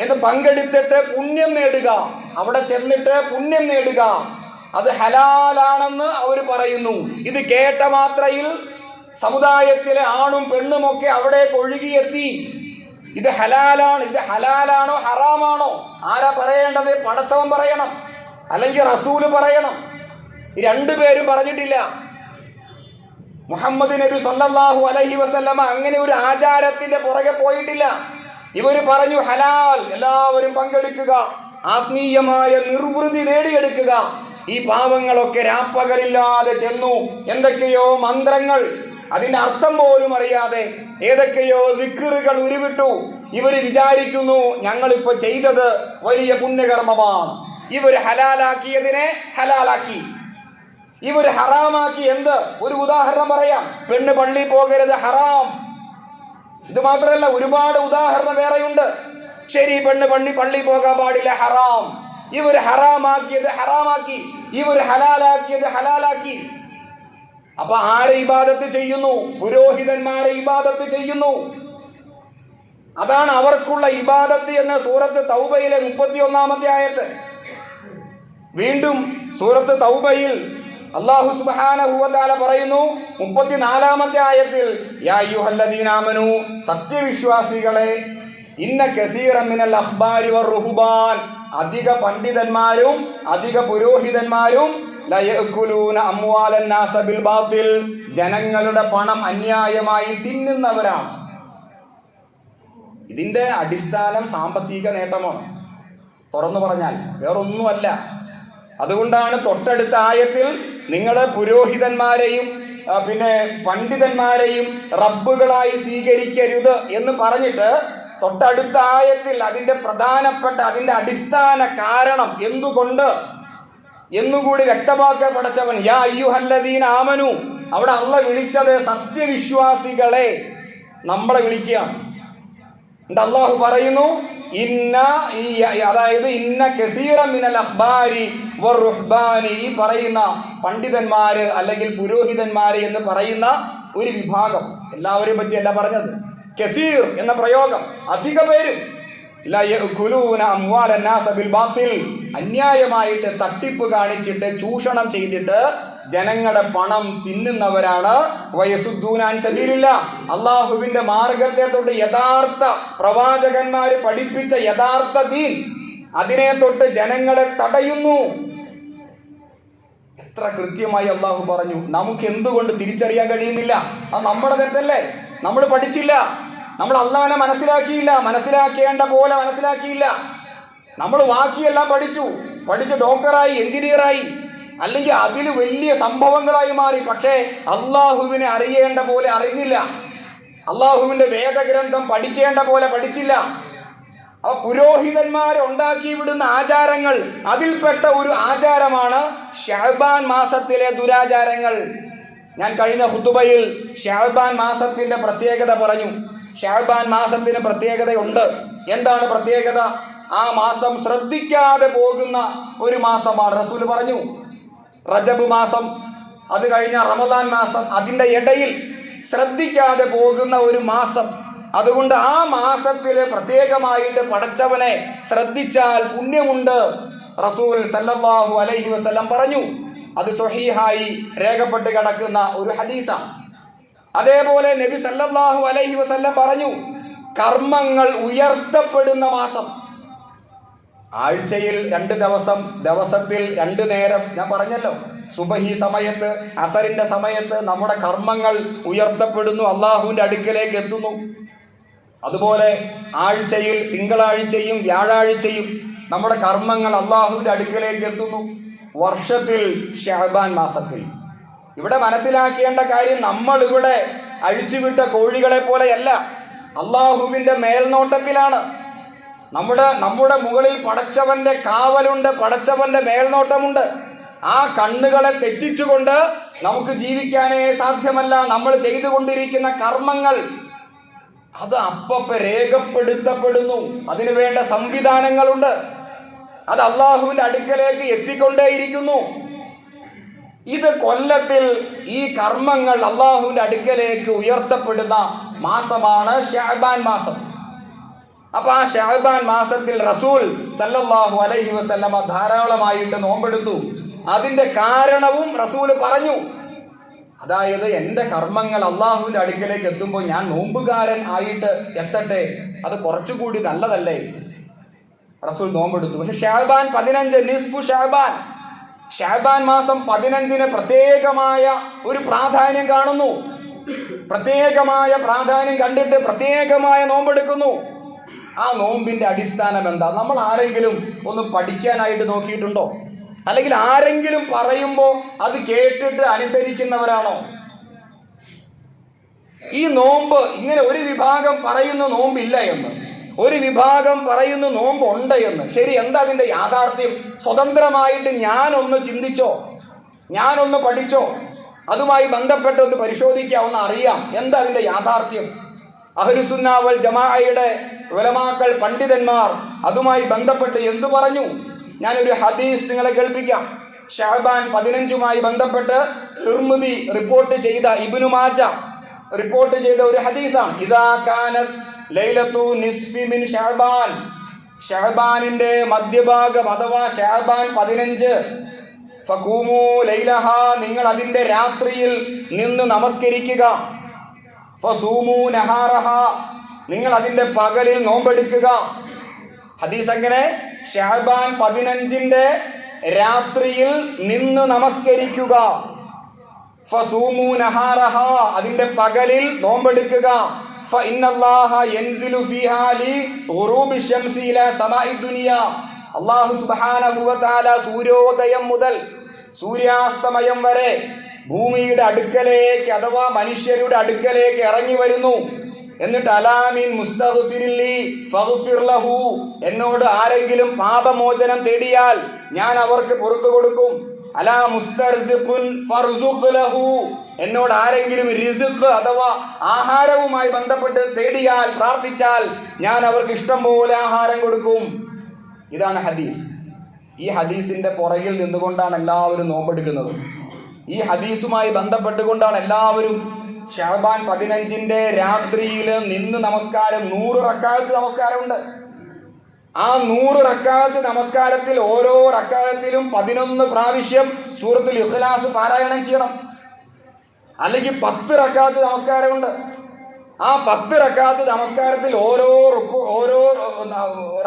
എന്ന് പങ്കെടുത്തിട്ട് പുണ്യം നേടുക, അവിടെ ചെന്നിട്ട് പുണ്യം നേടുക, അത് ഹലാലാണെന്ന് അവർ പറയുന്നു. ഇത് കേട്ട മാത്രയിൽ സമുദായത്തിലെ ആണും പെണ്ണുമൊക്കെ അവിടേക്ക് ഒഴുകിയെത്തി. ഇത് ഹലാലാണ്, ഇത് ഹലാലാണോ ഹറാമാണോ ആരാ പറയേണ്ടത്? പടച്ചവൻ പറയണം, അല്ലെങ്കിൽ റസൂല് പറയണം. രണ്ടുപേരും പറഞ്ഞിട്ടില്ല. മുഹമ്മദ് നബി സല്ലല്ലാഹു അലൈഹി വസല്ലമ അങ്ങനെ ഒരു ആചാരത്തിന്റെ പുറകെ പോയിട്ടില്ല. ഇവർ പറഞ്ഞു ഹലാൽ, എല്ലാവരും പങ്കെടുക്കുക, ആത്മീയമായ നിർവൃതി നേടിയെടുക്കുക. ഈ പാവങ്ങളൊക്കെ രാപ്പകലില്ലാതെ ചെന്നു എന്തൊക്കെയോ മന്ത്രങ്ങൾ, അതിന്റെ അർത്ഥം പോലും അറിയാതെ ഏതൊക്കെയോ ദിക്റുകൾ ഉരുവിട്ടു. ഇവർ വിചാരിക്കുന്നു ഞങ്ങളിപ്പോ ചെയ്തത് വലിയ പുണ്യകർമ്മമാണ്. ഇവർ ഹലാലാക്കിയതിനെ ഹലാലാക്കി, ഇവർ ഹറാമാക്കി. എന്ത്? ഒരു ഉദാഹരണം പറയാം. പെണ്ണ് പള്ളി പോകരുത്, ഹറാം. ഇത് മാത്രമല്ല, ഒരുപാട് ഉദാഹരണം വേറെയുണ്ട്. ശരി, പെണ്ണ് പള്ളി പോകാൻ പാടില്ല, ഹറാം. ഇവർ ഹറാമാക്കിയത് ഹറാമാക്കി, ഇവർ ഹലാലാക്കിയത് ഹലാലാക്കി. അപ്പൊ ആരെ ഇബാദത്ത് ചെയ്യുന്നു? പുരോഹിതന്മാരെ ഇബാദത്ത് ചെയ്യുന്നു. അതാണ് അവർക്കുള്ള ഇബാദത്ത് എന്ന് സൂറത്ത് തൗബയിലെ 31-ാമത്തെ ആയത്ത്. വീണ്ടും സൂറത്ത് തൗബയിൽ അല്ലാഹു സുബ്ഹാനഹു വ തആല പറയുന്നു 34-ാമത്തെ ആയത്തിൽ, യാ അയ്യുഹല്ലദീന ആമനൂ, സത്യവിശ്വാസികളെ, ഇന്ന കസീറൻ മിനൽ അഖ്ബാരി വറുഹ്ബാൻ, അധിക പണ്ഡിതന്മാരും അധിക പുരോഹിതന്മാരും ലയഅകുലൂന അംവാലൻ നാസ ബിൽ ബാത്തിൽ, ജനങ്ങളുടെ പണം അന്യായമായി തിന്നുന്നവരാണ്. ഇതിന്റെ അടിസ്ഥാനം സാമ്പത്തിക നേട്ടമാണ്, തുറന്നു പറഞ്ഞാൽ വേറൊന്നുമല്ല. അതുകൊണ്ടാണ് തൊട്ടടുത്ത ആയത്തിൽ നിങ്ങൾ പുരോഹിതന്മാരെയും പിന്നെ പണ്ഡിതന്മാരെയും റബ്ബുകളായി സ്വീകരിക്കരുത് എന്ന് പറഞ്ഞിട്ട് തൊട്ടടുത്ത ആയത്തിൽ അതിന്റെ പ്രധാനപ്പെട്ട, അതിന്റെ അടിസ്ഥാന കാരണം എന്തുകൊണ്ട് എന്നുകൂടി വ്യക്തമാക്കപ്പെടച്ചവൻ. യാ അയ്യുഹല്ലദീന ആമനു, അവിടെ അള്ളാഹ് വിളിച്ചത് സത്യവിശ്വാസികളെ, നമ്മളെ വിളിക്കുക. അള്ളാഹു പറയുന്നു അതായത് ഇന്ന കസീറൻ മിനൽ അഖ്ബാരി വറുഹ്ബാനി, ഈ പറയുന്ന പണ്ഡിതന്മാര് അല്ലെങ്കിൽ പുരോഹിതന്മാര് എന്ന് പറയുന്ന ഒരു വിഭാഗം, എല്ലാവരെയും പറ്റിയല്ല പറഞ്ഞത്. കസീർ എന്ന പ്രയോഗം, അധിക പേരും ലയഅകുലൂന അംവാലൻ നാസ ബിൽ ബാത്തിൽ, അന്യായമായിട്ട് തട്ടിപ്പ് കാണിച്ചിട്ട് ചൂഷണം ചെയ്തിട്ട് ജനങ്ങളുടെ പണം തിന്നുന്നവരാണ്. വയസുദ്ദൂന അൻ സബീലില്ലാ, അള്ളാഹുവിന്റെ മാർഗത്തെ തൊട്ട്, യഥാർത്ഥ പ്രവാചകന്മാര് പഠിപ്പിച്ച യഥാർത്ഥ ദീൻ, അതിനെ തൊട്ട് ജനങ്ങളെ തടയുന്നു. എത്ര കൃത്യമായി അള്ളാഹു പറഞ്ഞു. നമുക്ക് എന്തുകൊണ്ട് തിരിച്ചറിയാൻ കഴിയുന്നില്ല? അത് നമ്മുടെ തെറ്റല്ലേ? നമ്മൾ പഠിച്ചില്ല, നമ്മൾ അള്ളാഹിനെ മനസ്സിലാക്കിയില്ല, മനസ്സിലാക്കേണ്ട പോലെ മനസ്സിലാക്കിയില്ല. നമ്മൾ ബാക്കിയെല്ലാം പഠിച്ച് ഡോക്ടറായി, എഞ്ചിനീയറായി, അല്ലെങ്കിൽ അതിൽ വലിയ സംഭവങ്ങളായി മാറി. പക്ഷേ അള്ളാഹുവിനെ അറിയേണ്ട പോലെ അറിഞ്ഞില്ല, അള്ളാഹുവിന്റെ വേദഗ്രന്ഥം പഠിക്കേണ്ട പോലെ പഠിച്ചില്ല. ആ പുരോഹിതന്മാരെ ഉണ്ടാക്കി വിടുന്ന ആചാരങ്ങൾ, അതിൽപ്പെട്ട ഒരു ആചാരമാണ് ശഅബാൻ മാസത്തിലെ ദുരാചാരങ്ങൾ. ഞാൻ കഴിഞ്ഞ ഖുതുബയിൽ ശഅബാൻ മാസത്തിന്റെ പ്രത്യേകത പറഞ്ഞു. ശഅബാൻ മാസത്തിന് പ്രത്യേകതയുണ്ട്. എന്താണ് പ്രത്യേകത? ആ മാസം ശ്രദ്ധിക്കാതെ പോകുന്ന ഒരു മാസമാണ്. റസൂൽ പറഞ്ഞു, റജബ് മാസം, അത് കഴിഞ്ഞ റമദാൻ മാസം, അതിൻ്റെ ഇടയിൽ ശ്രദ്ധിക്കാതെ പോകുന്ന ഒരു മാസം. അതുകൊണ്ട് ആ മാസത്തിൽ പ്രത്യേകമായിട്ട് പടച്ചവനെ ശ്രദ്ധിച്ചാൽ പുണ്യമുണ്ട്. റസൂൽ സല്ലല്ലാഹു അലൈഹി വസല്ലം പറഞ്ഞു. അത് സ്വഹീഹായി രേഖപ്പെട്ട് കിടക്കുന്ന ഒരു ഹദീസാണ്. അതേപോലെ നബി സല്ലല്ലാഹു അലൈഹി വസല്ലം പറഞ്ഞു, കർമ്മങ്ങൾ ഉയർത്തപ്പെടുന്ന മാസം. ആഴ്ചയിൽ 2 ദിവസം, ദിവസത്തിൽ 2 നേരം. ഞാൻ പറഞ്ഞല്ലോ, സുബഹി സമയത്ത്, അസറിന്റെ സമയത്ത് നമ്മുടെ കർമ്മങ്ങൾ ഉയർത്തപ്പെടുന്നു, അള്ളാഹുവിന്റെ അടുക്കലേക്ക് എത്തുന്നു. അതുപോലെ ആഴ്ചയിൽ തിങ്കളാഴ്ചയും വ്യാഴാഴ്ചയും നമ്മുടെ കർമ്മങ്ങൾ അള്ളാഹുവിന്റെ അടുക്കലേക്ക് എത്തുന്നു. വർഷത്തിൽ ശഅബാൻ മാസത്തിൽ. ഇവിടെ മനസ്സിലാക്കേണ്ട കാര്യം, നമ്മൾ ഇവിടെ അഴിച്ചുവിട്ട കോഴികളെ പോലെയല്ല, അള്ളാഹുവിന്റെ മേൽനോട്ടത്തിലാണ്. നമ്മുടെ മുകളിൽ പടച്ചവന്റെ കാവലുണ്ട്, പടച്ചവന്റെ മേൽനോട്ടമുണ്ട്. ആ കണ്ണുകളെ തെറ്റിച്ചുകൊണ്ട് നമുക്ക് ജീവിക്കാനേ സാധ്യമല്ല. നമ്മൾ ചെയ്തുകൊണ്ടിരിക്കുന്ന കർമ്മങ്ങൾ അത് അപ്പപ്പോ രേഖപ്പെടുത്തപ്പെടുന്നു. അതിനു വേണ്ട സംവിധാനങ്ങളുണ്ട്. അത് അള്ളാഹുവിന്റെ അടുക്കലേക്ക് എത്തിക്കൊണ്ടേയിരിക്കുന്നു. ഇത് കൊല്ലത്തിൽ ഈ കർമ്മങ്ങൾ അള്ളാഹുവിന്റെ അടുക്കലേക്ക് ഉയർത്തപ്പെടുന്ന മാസമാണ് ശഅബാൻ മാസം. അപ്പൊ ആ ശഅബാൻ മാസത്തിൽ റസൂൽ സല്ലല്ലാഹു അലൈഹി വസല്ലമ ധാരാളമായിട്ട് നോമ്പെടുത്തു. അതിന്റെ കാരണവും റസൂല് പറഞ്ഞു. അതായത് എൻ്റെ കർമ്മങ്ങൾ അള്ളാഹുവിന്റെ അടുക്കലേക്ക് എത്തുമ്പോൾ ഞാൻ നോമ്പുകാരൻ ആയിട്ട് എത്തട്ടെ, അത് കുറച്ചുകൂടി നല്ലതല്ലേ. റസൂൽ നോമ്പെടുത്തു. പക്ഷെ ശഅബാൻ 15, നിസ്ഫു ശഅബാൻ, ശഅബാൻ മാസം 15 പ്രത്യേകമായ ഒരു പ്രാധാന്യം കാണുന്നു. പ്രത്യേകമായ പ്രാധാന്യം കണ്ടിട്ട് പ്രത്യേകമായ നോമ്പെടുക്കുന്നു. ആ നോമ്പിന്റെ അടിസ്ഥാനം എന്താ? നമ്മൾ ആരെങ്കിലും ഒന്ന് പഠിക്കാനായിട്ട് നോക്കിയിട്ടുണ്ടോ? അല്ലെങ്കിൽ ആരെങ്കിലും പറയുമ്പോൾ അത് കേട്ടിട്ട് അനുസരിക്കുന്നവരാണോ? ഈ നോമ്പ് ഇങ്ങനെ ഒരു വിഭാഗം പറയുന്നു നോമ്പില്ല എന്ന്, ഒരു വിഭാഗം പറയുന്നു നോമ്പ് ഉണ്ട് എന്ന്. ശരി, എന്താ അതിന്റെ യാഥാർത്ഥ്യം? സ്വതന്ത്രമായിട്ട് ഞാനൊന്ന് ചിന്തിച്ചോ, ഞാനൊന്ന് പഠിച്ചോ, അതുമായി ബന്ധപ്പെട്ട് ഒന്ന് പരിശോധിക്കാവുന്ന അറിയാം എന്താ അതിന്റെ യാഥാർത്ഥ്യം. അഹ്ലുസുന്ന വൽ ജമാഅയുടെ ഉലമാക്കൾ, പണ്ഡിതന്മാർ അതുമായി ബന്ധപ്പെട്ട് എന്തു പറഞ്ഞു? ഞാനൊരു ഹദീസ് നിങ്ങളെ കേൾപ്പിക്കാം. ശഅബാൻ 15 ബന്ധപ്പെട്ട് തിർമിദി റിപ്പോർട്ട് ചെയ്ത, ഇബ്നു മാജ റിപ്പോർട്ട് ചെയ്ത ഒരു ഹദീസാണ്. ഇദാ കാനത് ലൈലത്തു നിസ്ഫി മിൻ ശഅബാൻ, ശഅബാനിന്റെ മധ്യഭാഗം അഥവാ ശഅബാൻ 15, ഫഖൂമു ലൈലഹ, നിങ്ങൾ അതിന്റെ രാത്രിയിൽ നിന്ന് നമസ്കരിക്കുക. ഫസൂമു നഹാറഹ, നിങ്ങൾ അതിന്റെ പകലിൽ നോമ്പെടുക്കുക. ഹദീസ് അങ്ങനെ, ശഅബാൻ 15 രാത്രിയിൽ നിന്ന് നമസ്കരിക്കുക. ഫസൂമു നഹാറഹ, അതിന്റെ പകലിൽ നോമ്പെടുക്കുക. ഫഇന്നല്ലാഹ യൻസിലു ഫീഹാ ലി ഗുറൂബി ശംസി ഇലാ സമാഇ ദുനിയ, അല്ലാഹു സുബ്ഹാനഹു വ തആല സൂര്യോദയം മുതൽ സൂര്യാസ്തമയം വരെ ഭൂമിയുടെ അടുക്കലേക്ക് അഥവാ മനുഷ്യരുടെ അടുക്കലേക്ക് ഇറങ്ങി വരുന്നു. എന്നിട്ട് അലാമിൻ മുസ്തഗ്ഫിരില്ലി ഫഗ്ഫിർ ലഹു, എന്നോട് ആരെങ്കിലും പാപമോചനം തേടിയാൽ ഞാൻ അവർക്ക് പുറത്തു കൊടുക്കും. അലാ മുസ്തർസിഖുൻ ഫർസുഖ് ലഹു, എന്നോട് ആരെങ്കിലും റിസ്ഖ് അഥവാ ആഹാരവുമായി ബന്ധപ്പെട്ട് തേടിയാൽ, പ്രാർത്ഥിച്ചാൽ ഞാൻ അവർക്ക് ഇഷ്ടം പോലെ ആഹാരം കൊടുക്കും. ഇതാണ് ഹദീസ്. ഈ ഹദീസിന്റെ പുറകിൽ നിന്നുകൊണ്ടാണ് എല്ലാവരും നോമ്പെടുക്കുന്നത്. ഈ ഹദീസുമായി ബന്ധപ്പെട്ടുകൊണ്ടാണ് എല്ലാവരും ശഅബാൻ 15 രാത്രിയിൽ നിന്ന് നമസ്കാരം, 100 റക്അത്ത് നമസ്കാരമുണ്ട്. ആ 100 റക്അത്ത് നമസ്കാരത്തിൽ ഓരോ റക്അത്തിലും 11 പ്രാവശ്യം സൂറത്തുൽ ഇഖ്ലാസ് പാരായണം ചെയ്യണം. അല്ലെങ്കിൽ 10 റക്അത്ത് നമസ്കാരമുണ്ട്. ആ 10 റക്അത്ത് നമസ്കാരത്തിൽ ഓരോ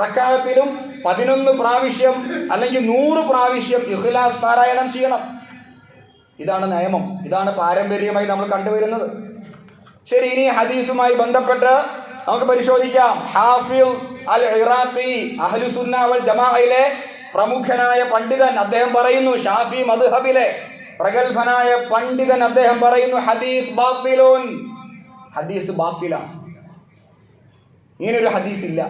റക്അത്തിലും 11 പ്രാവശ്യം അല്ലെങ്കിൽ 100 പ്രാവശ്യം ഇഖ്ലാസ് പാരായണം ചെയ്യണം. ഇതാണ് നിയമം, ഇതാണ് പാരമ്പര്യമായി നമ്മൾ കണ്ടുവരുന്നത്. ശരി, ഇനി ഹദീസുമായി ബന്ധപ്പെട്ട് നമുക്ക് പരിശോധിക്കാം. ഹാഫിൾ അൽ ഇറാഖി, അഹ്ലുസുന്ന വൽ ജമാഅയിലെ പ്രമുഖനായ പണ്ഡിതൻ, അദ്ദേഹം പറയുന്നു, ഷാഫി മദ്ഹബിലെ പ്രഗത്ഭനായ പണ്ഡിതൻ, അദ്ദേഹം പറയുന്നു, ഹദീസ് ബാത്തിലുൻ, ഹദീസ് ബാത്തിലാണ്. ഇങ്ങനൊരു ഹദീസ് ഇല്ല.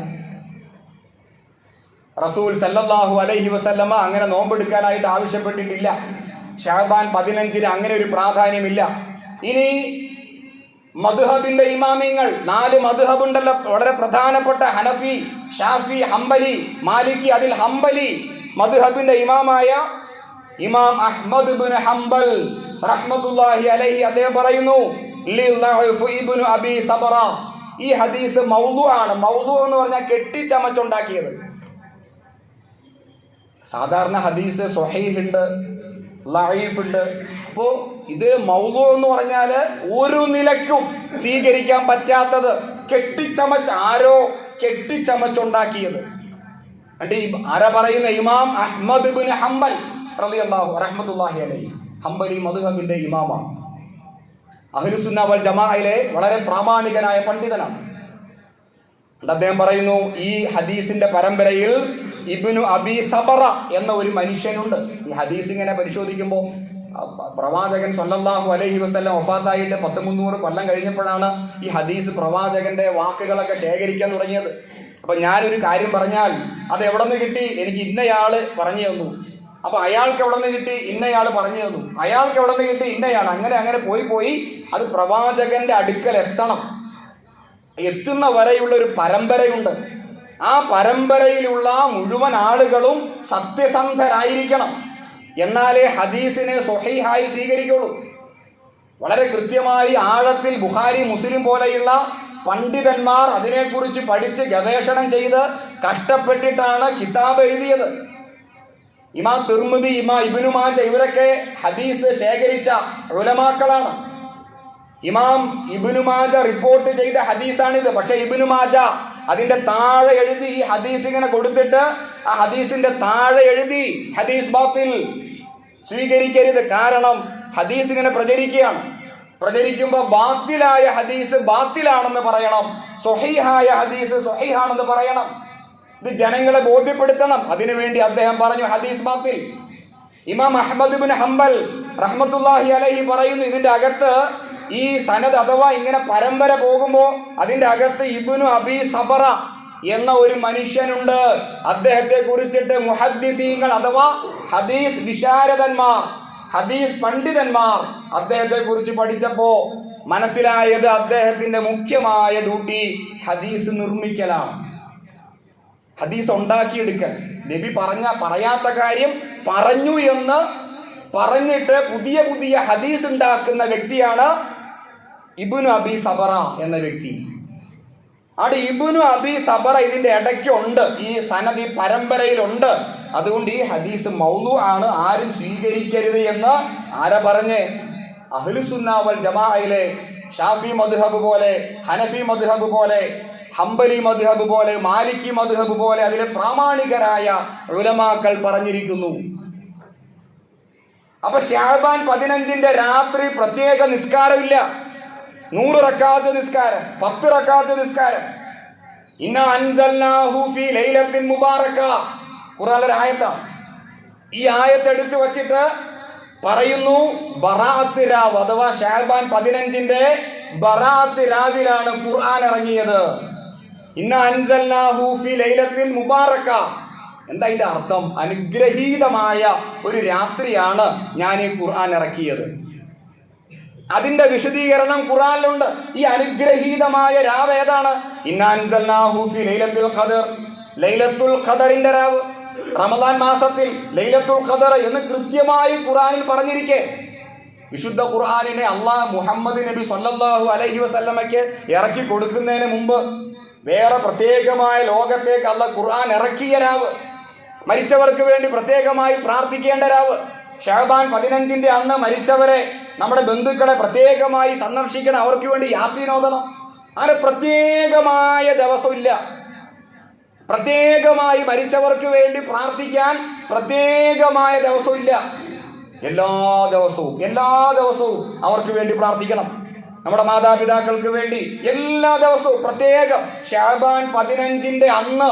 റസൂൽ സല്ലല്ലാഹു അലൈഹി വസല്ലമ അങ്ങനെ നോമ്പെടുക്കാനായിട്ട് ആവശ്യപ്പെട്ടിട്ടില്ല. ശഅബാൻ 15 അങ്ങനെ ഒരു പ്രാധാന്യമില്ല. ഇനി മദ്ഹബിന്റെ ഇമാമിങ്ങൾ, 4 മദ്ഹബ് ഉണ്ടല്ലോ, വളരെ പ്രധാനപ്പെട്ട ഹനഫി, ഷാഫി, ഹംബലി, മാലിക്കി. അതിൽ ഹംബലി മദ്ഹബിന്റെ ഇമാമായ ഇമാം അഹ്മദ് ഇബ്നു ഹംബൽ റഹ്മത്തുള്ളാഹി അലൈഹി, അദ്ദേഹം പറയുന്നു, ഇബ്നു അബി സബറ, ഈ ഹദീസ് മൗദു ആണ്. മൗദു എന്ന് പറഞ്ഞാൽ കെട്ടിച്ചമച്ചുണ്ടാക്കിയത്. സാധാരണ ഹദീസ് സ്വഹീഹ് ഉണ്ട്, ലഈഫ് ഉണ്ട്. അപ്പോൾ ഇത് മൗദു എന്ന് പറഞ്ഞാൽ ഒരു നിലയ്ക്കും സ്വീകരിക്കാൻ പറ്റാത്തത്, ആരോ കെട്ടിച്ചമച്ചുണ്ടാക്കിയത്. ആരാ പറയുന്ന? ഇമാം അഹ്മദ് ഇബ്നു ഹംബൽ റഹ്മത്തുള്ളാഹി അലൈഹി, ഹംബലി മദ്ഹബിന്റെ ഇമാമാണ്. അഹ്ലുസുന്ന വൽ ജമാഅയിലെ വളരെ പ്രാമാണികനായ പണ്ഡിതനാണ്. അദ്ദേഹം പറയുന്നു, ഈ ഹദീസിന്റെ പരമ്പരയിൽ ഇബ്നു അബി സബറ എന്ന ഒരു മനുഷ്യനുണ്ട്. ഈ ഹദീസ് ഇങ്ങനെ പരിശോധിക്കുമ്പോൾ പ്രവാചകൻ സല്ലല്ലാഹു അലൈഹി വസല്ലം വഫാത്തായിട്ട് 300 കൊല്ലം കഴിഞ്ഞപ്പോഴാണ് ഈ ഹദീസ് പ്രവാചകന്റെ വാക്കുകളൊക്കെ ശേഖരിക്കാൻ തുടങ്ങിയത്. അപ്പൊ ഞാനൊരു കാര്യം പറഞ്ഞാൽ അത് എവിടെ നിന്ന് കിട്ടി? എനിക്ക് ഇന്നയാള് പറഞ്ഞു തന്നു. അപ്പൊ അയാൾക്ക് എവിടെ നിന്ന് കിട്ടി? ഇന്നയാൾ പറഞ്ഞു തന്നു. അയാൾക്ക് എവിടെ നിന്ന് കിട്ടി? ഇന്നയാൾ. അങ്ങനെ പോയി അത് പ്രവാചകന്റെ അടുക്കൽ എത്തുന്ന വരെയുള്ള ഒരു പരമ്പരയുണ്ട്. ആ പരമ്പരയിലുള്ള മുഴുവൻ ആളുകളും സത്യസന്ധരായിരിക്കണം, എന്നാലേ ഹദീസിനെ സ്വഹീഹായി സ്വീകരിക്കുള്ളൂ. വളരെ കൃത്യമായി ആഴത്തിൽ ബുഖാരി, മുസ്ലിം പോലെയുള്ള പണ്ഡിതന്മാർ അതിനെക്കുറിച്ച് പഠിച്ച് ഗവേഷണം ചെയ്ത് കഷ്ടപ്പെട്ടിട്ടാണ് കിതാബ് എഴുതിയത്. ഇമാം തിർമിദി, ഇമാം ഇബ്നു മാജ ഇവരൊക്കെ ഹദീസ് ശേഖരിച്ച ഉലമാക്കളാണ്. ഇമാം ഇബ്നു മാജ റിപ്പോർട്ട് ചെയ്ത ഹദീസാണിത്. പക്ഷെ ഇബ്നു മാജ അതിന്റെ താഴെ എഴുതി, ഈ ഹദീസ് ഇങ്ങനെ കൊടുത്തിട്ട് ആ ഹദീസിന്റെ താഴെ എഴുതി ഹദീസ് ബാത്തിൽ, സ്വീകരിക്കരുത്. കാരണം ഹദീസ് ഇങ്ങനെ പ്രചരിക്കുകയാണ്. പ്രചരിക്കുമ്പോൾ ബാത്തിലായ ഹദീസ് ബാത്തിലാണെന്ന് പറയണം, സ്വഹീഹായ ഹദീസ് സ്വഹീഹാണെന്ന് പറയണം. ഇത് ജനങ്ങളെ ബോധ്യപ്പെടുത്തണം. അതിനുവേണ്ടി അദ്ദേഹം പറഞ്ഞു ഹദീസ് ബാത്തിൽ. ഇമാം അഹ്മദ് ഇബ്നു ഹംബൽ റഹ്മത്തുള്ളാഹി അലൈഹി പറയുന്നു, ഇതിന്റെ അകത്ത് ഈ സനദ് അഥവാ ഇങ്ങനെ പരമ്പര പോകുമ്പോൾ അതിന്റെ അകത്ത് ഇബ്നു അബി സബറ എന്ന ഒരു മനുഷ്യനുണ്ട്. അദ്ദേഹത്തെ കുറിച്ചിട്ട് മുഹദ്ദിസീങ്ങൾ അഥവാ ഹദീസ് വിശാരദന്മാർ, ഹദീസ് പണ്ഡിതന്മാർ അദ്ദേഹത്തെ കുറിച്ച് പഠിച്ചപ്പോ മനസ്സിലായത് അദ്ദേഹത്തിന്റെ മുഖ്യമായ ഡ്യൂട്ടി ഹദീസ് നിർമ്മിക്കലാണ്, ഹദീസ് ഉണ്ടാക്കിയെടുക്കൽ. നബി പറയാത്ത കാര്യം പറഞ്ഞു എന്ന് പറഞ്ഞിട്ട് പുതിയ പുതിയ ഹദീസ് ഉണ്ടാക്കുന്ന വ്യക്തിയാണ് ഇബ്നു അബി സബറ എന്ന വ്യക്തി. അവിടെ ഇബ്നു അബി സബറ ഇതിന്റെ ഇടയ്ക്കുണ്ട്, ഈ സനദ് ഈ പരമ്പരയിലുണ്ട്. അതുകൊണ്ട് ഈ ഹദീസ് മൗലു ആണ്, ആരും സ്വീകരിക്കരുത് എന്ന് ആരാ പറഞ്ഞേ? അഹ്ലുസുന്ന വൽ ജമാഅയിലെ ഷാഫി മദ്ഹബ് പോലെ, ഹനഫി മദ്ഹബ് പോലെ, ഹംബലി മദ്ഹബ് പോലെ, മാലിക്കി മദ്ഹബ് പോലെ അതിലെ പ്രാമാണികരായ ഉലമാക്കൾ പറഞ്ഞിരിക്കുന്നു. അപ്പൊ ശഅബാൻ 15 രാത്രി പ്രത്യേക നിസ്കാരമില്ല. 100 റക്അത്ത് നിസ്കാരം, 10 റക്അത്ത് നിസ്കാരം. ഇന്നാ അൻസൽനാഹു ഫീ ലൈലത്തിൻ മുബാറക, ഖുർആനിലെ ആയത്താണ്. ഈ ആയത്ത് എടുത്തു വച്ചിട്ട് പറയുന്നു ബറാഅത്ത് രാവ് അഥവാ ശഅബാൻ 15 ബറാഅത്ത് രാവിലാണ് ഖുർആൻ ഇറങ്ങിയത്. ഇന്നാ അൻസൽനാഹു ഫീ ലൈലത്തിൻ മുബാറക. എന്താ ഇതിന്റെ അർത്ഥം? അനുഗ്രഹീതമായ ഒരു രാത്രിയാണ് ഞാൻ ഈ ഖുർആൻ ഇറക്കിയത്. അതിന്റെ വിശദീകരണം ഖുർആനിലുണ്ട്. ഈ അനുഗ്രഹീതമായ രാവ് ഏതാണ്? ഇന്നാ അൻസൽനാഹു ഫീ ലൈലത്തുൽ ഖദർ, ലൈലത്തുൽ ഖദറിന്റെ രാവ്, റമദാൻ മാസത്തിൽ ലൈലത്തുൽ ഖദർ എന്ന് കൃത്യമായി ഖുർആനിൽ പറഞ്ഞിരിക്കെ, വിശുദ്ധ ഖുർആനിനെ അല്ലാഹ് മുഹമ്മദ് നബി സല്ലല്ലാഹു അലൈഹി വസല്ലമയ്ക്ക് ഇറക്കി കൊടുക്കുന്നതിന് മുമ്പ് വേറെ പ്രത്യേകമായ ലോകത്തേക്ക് അല്ലാഹ് ഖുർആൻ ഇറക്കിയ രാവ്, മരിച്ചവർക്ക് വേണ്ടി പ്രത്യേകമായി പ്രാർത്ഥിക്കേണ്ട രാവ്, ശഅബാൻ 15 അന്ന് മരിച്ചവരെ, നമ്മുടെ ബന്ധുക്കളെ പ്രത്യേകമായി സന്ദർശിക്കണം, അവർക്ക് വേണ്ടി യാസീൻ ഓതണം. അങ്ങനെ പ്രത്യേകമായ ദിവസമില്ല. പ്രത്യേകമായി മരിച്ചവർക്ക് വേണ്ടി പ്രാർത്ഥിക്കാൻ പ്രത്യേകമായ ദിവസമില്ല. എല്ലാ ദിവസവും അവർക്ക് വേണ്ടി പ്രാർത്ഥിക്കണം. നമ്മുടെ മാതാപിതാക്കൾക്ക് വേണ്ടി എല്ലാ ദിവസവും പ്രത്യേകം. ശഅബാൻ 15 അന്ന്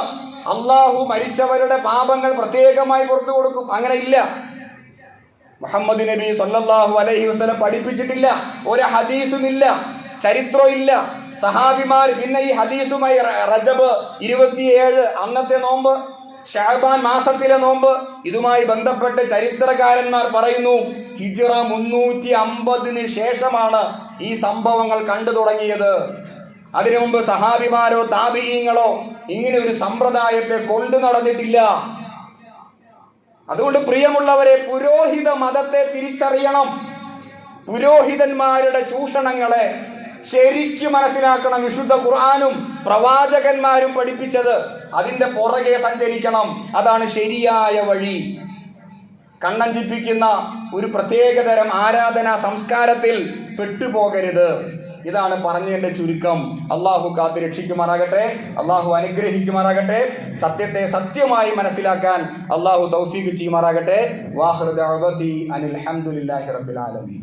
അള്ളാഹു മരിച്ചവരുടെ പാപങ്ങൾ പ്രത്യേകമായി പുറത്തു കൊടുക്കും. അങ്ങനെ ഇല്ല. മുഹമ്മദ് നബി സല്ലല്ലാഹു അലൈഹി വസല്ലം പഠിപ്പിച്ചിട്ടില്ല. ഒരു ഹദീസും ഇല്ല, ചരിത്രം ഇല്ല. സഹാബിമാർ പിന്നെ ഈ ഹദീസുമായി റജബ് 27 അന്നത്തെ നോമ്പ്, ശഅബാൻ മാസത്തിലെ നോമ്പ്, ഇതുമായി ബന്ധപ്പെട്ട് ചരിത്രകാരന്മാർ പറയുന്നു ഹിജ്റ 350 ശേഷമാണ് ഈ സംഭവങ്ങൾ കണ്ടു തുടങ്ങിയത്. അതിനു മുമ്പ് സഹാബിമാരോ താബിഈങ്ങളോ ഇങ്ങനെ ഒരു സമ്പ്രദായത്തെ കൊണ്ടു നടന്നിട്ടില്ല. അതുകൊണ്ട് പ്രിയമുള്ളവരെ, പുരോഹിത മതത്തെ തിരിച്ചറിയണം. പുരോഹിതന്മാരുടെ ചൂഷണങ്ങളെ ശരിക്കും മനസ്സിലാക്കണം. വിശുദ്ധ ഖുർആനും പ്രവാചകന്മാരും പഠിപ്പിച്ചത്, അതിന്റെ പുറകെ സഞ്ചരിക്കണം. അതാണ് ശരിയായ വഴി. കണ്ണഞ്ചിപ്പിക്കുന്ന ഒരു പ്രത്യേകതരം ആരാധനാ സംസ്കാരത്തിൽ പെട്ടുപോകരുത്. ഇതാണ് പറഞ്ഞതിന്റെ ചുരുക്കം. അള്ളാഹു കാത്ത് രക്ഷിക്കുമാറാകട്ടെ, അള്ളാഹു അനുഗ്രഹിക്കുമാറാകട്ടെ. സത്യത്തെ സത്യമായി മനസ്സിലാക്കാൻ അള്ളാഹു തൗഫീഖ് ചെയ്യുമാറാകട്ടെ. വാഹിറു ദഅവതി അനിൽ ഹംദുലില്ലാഹി റബ്ബിൽ ആലമീൻ.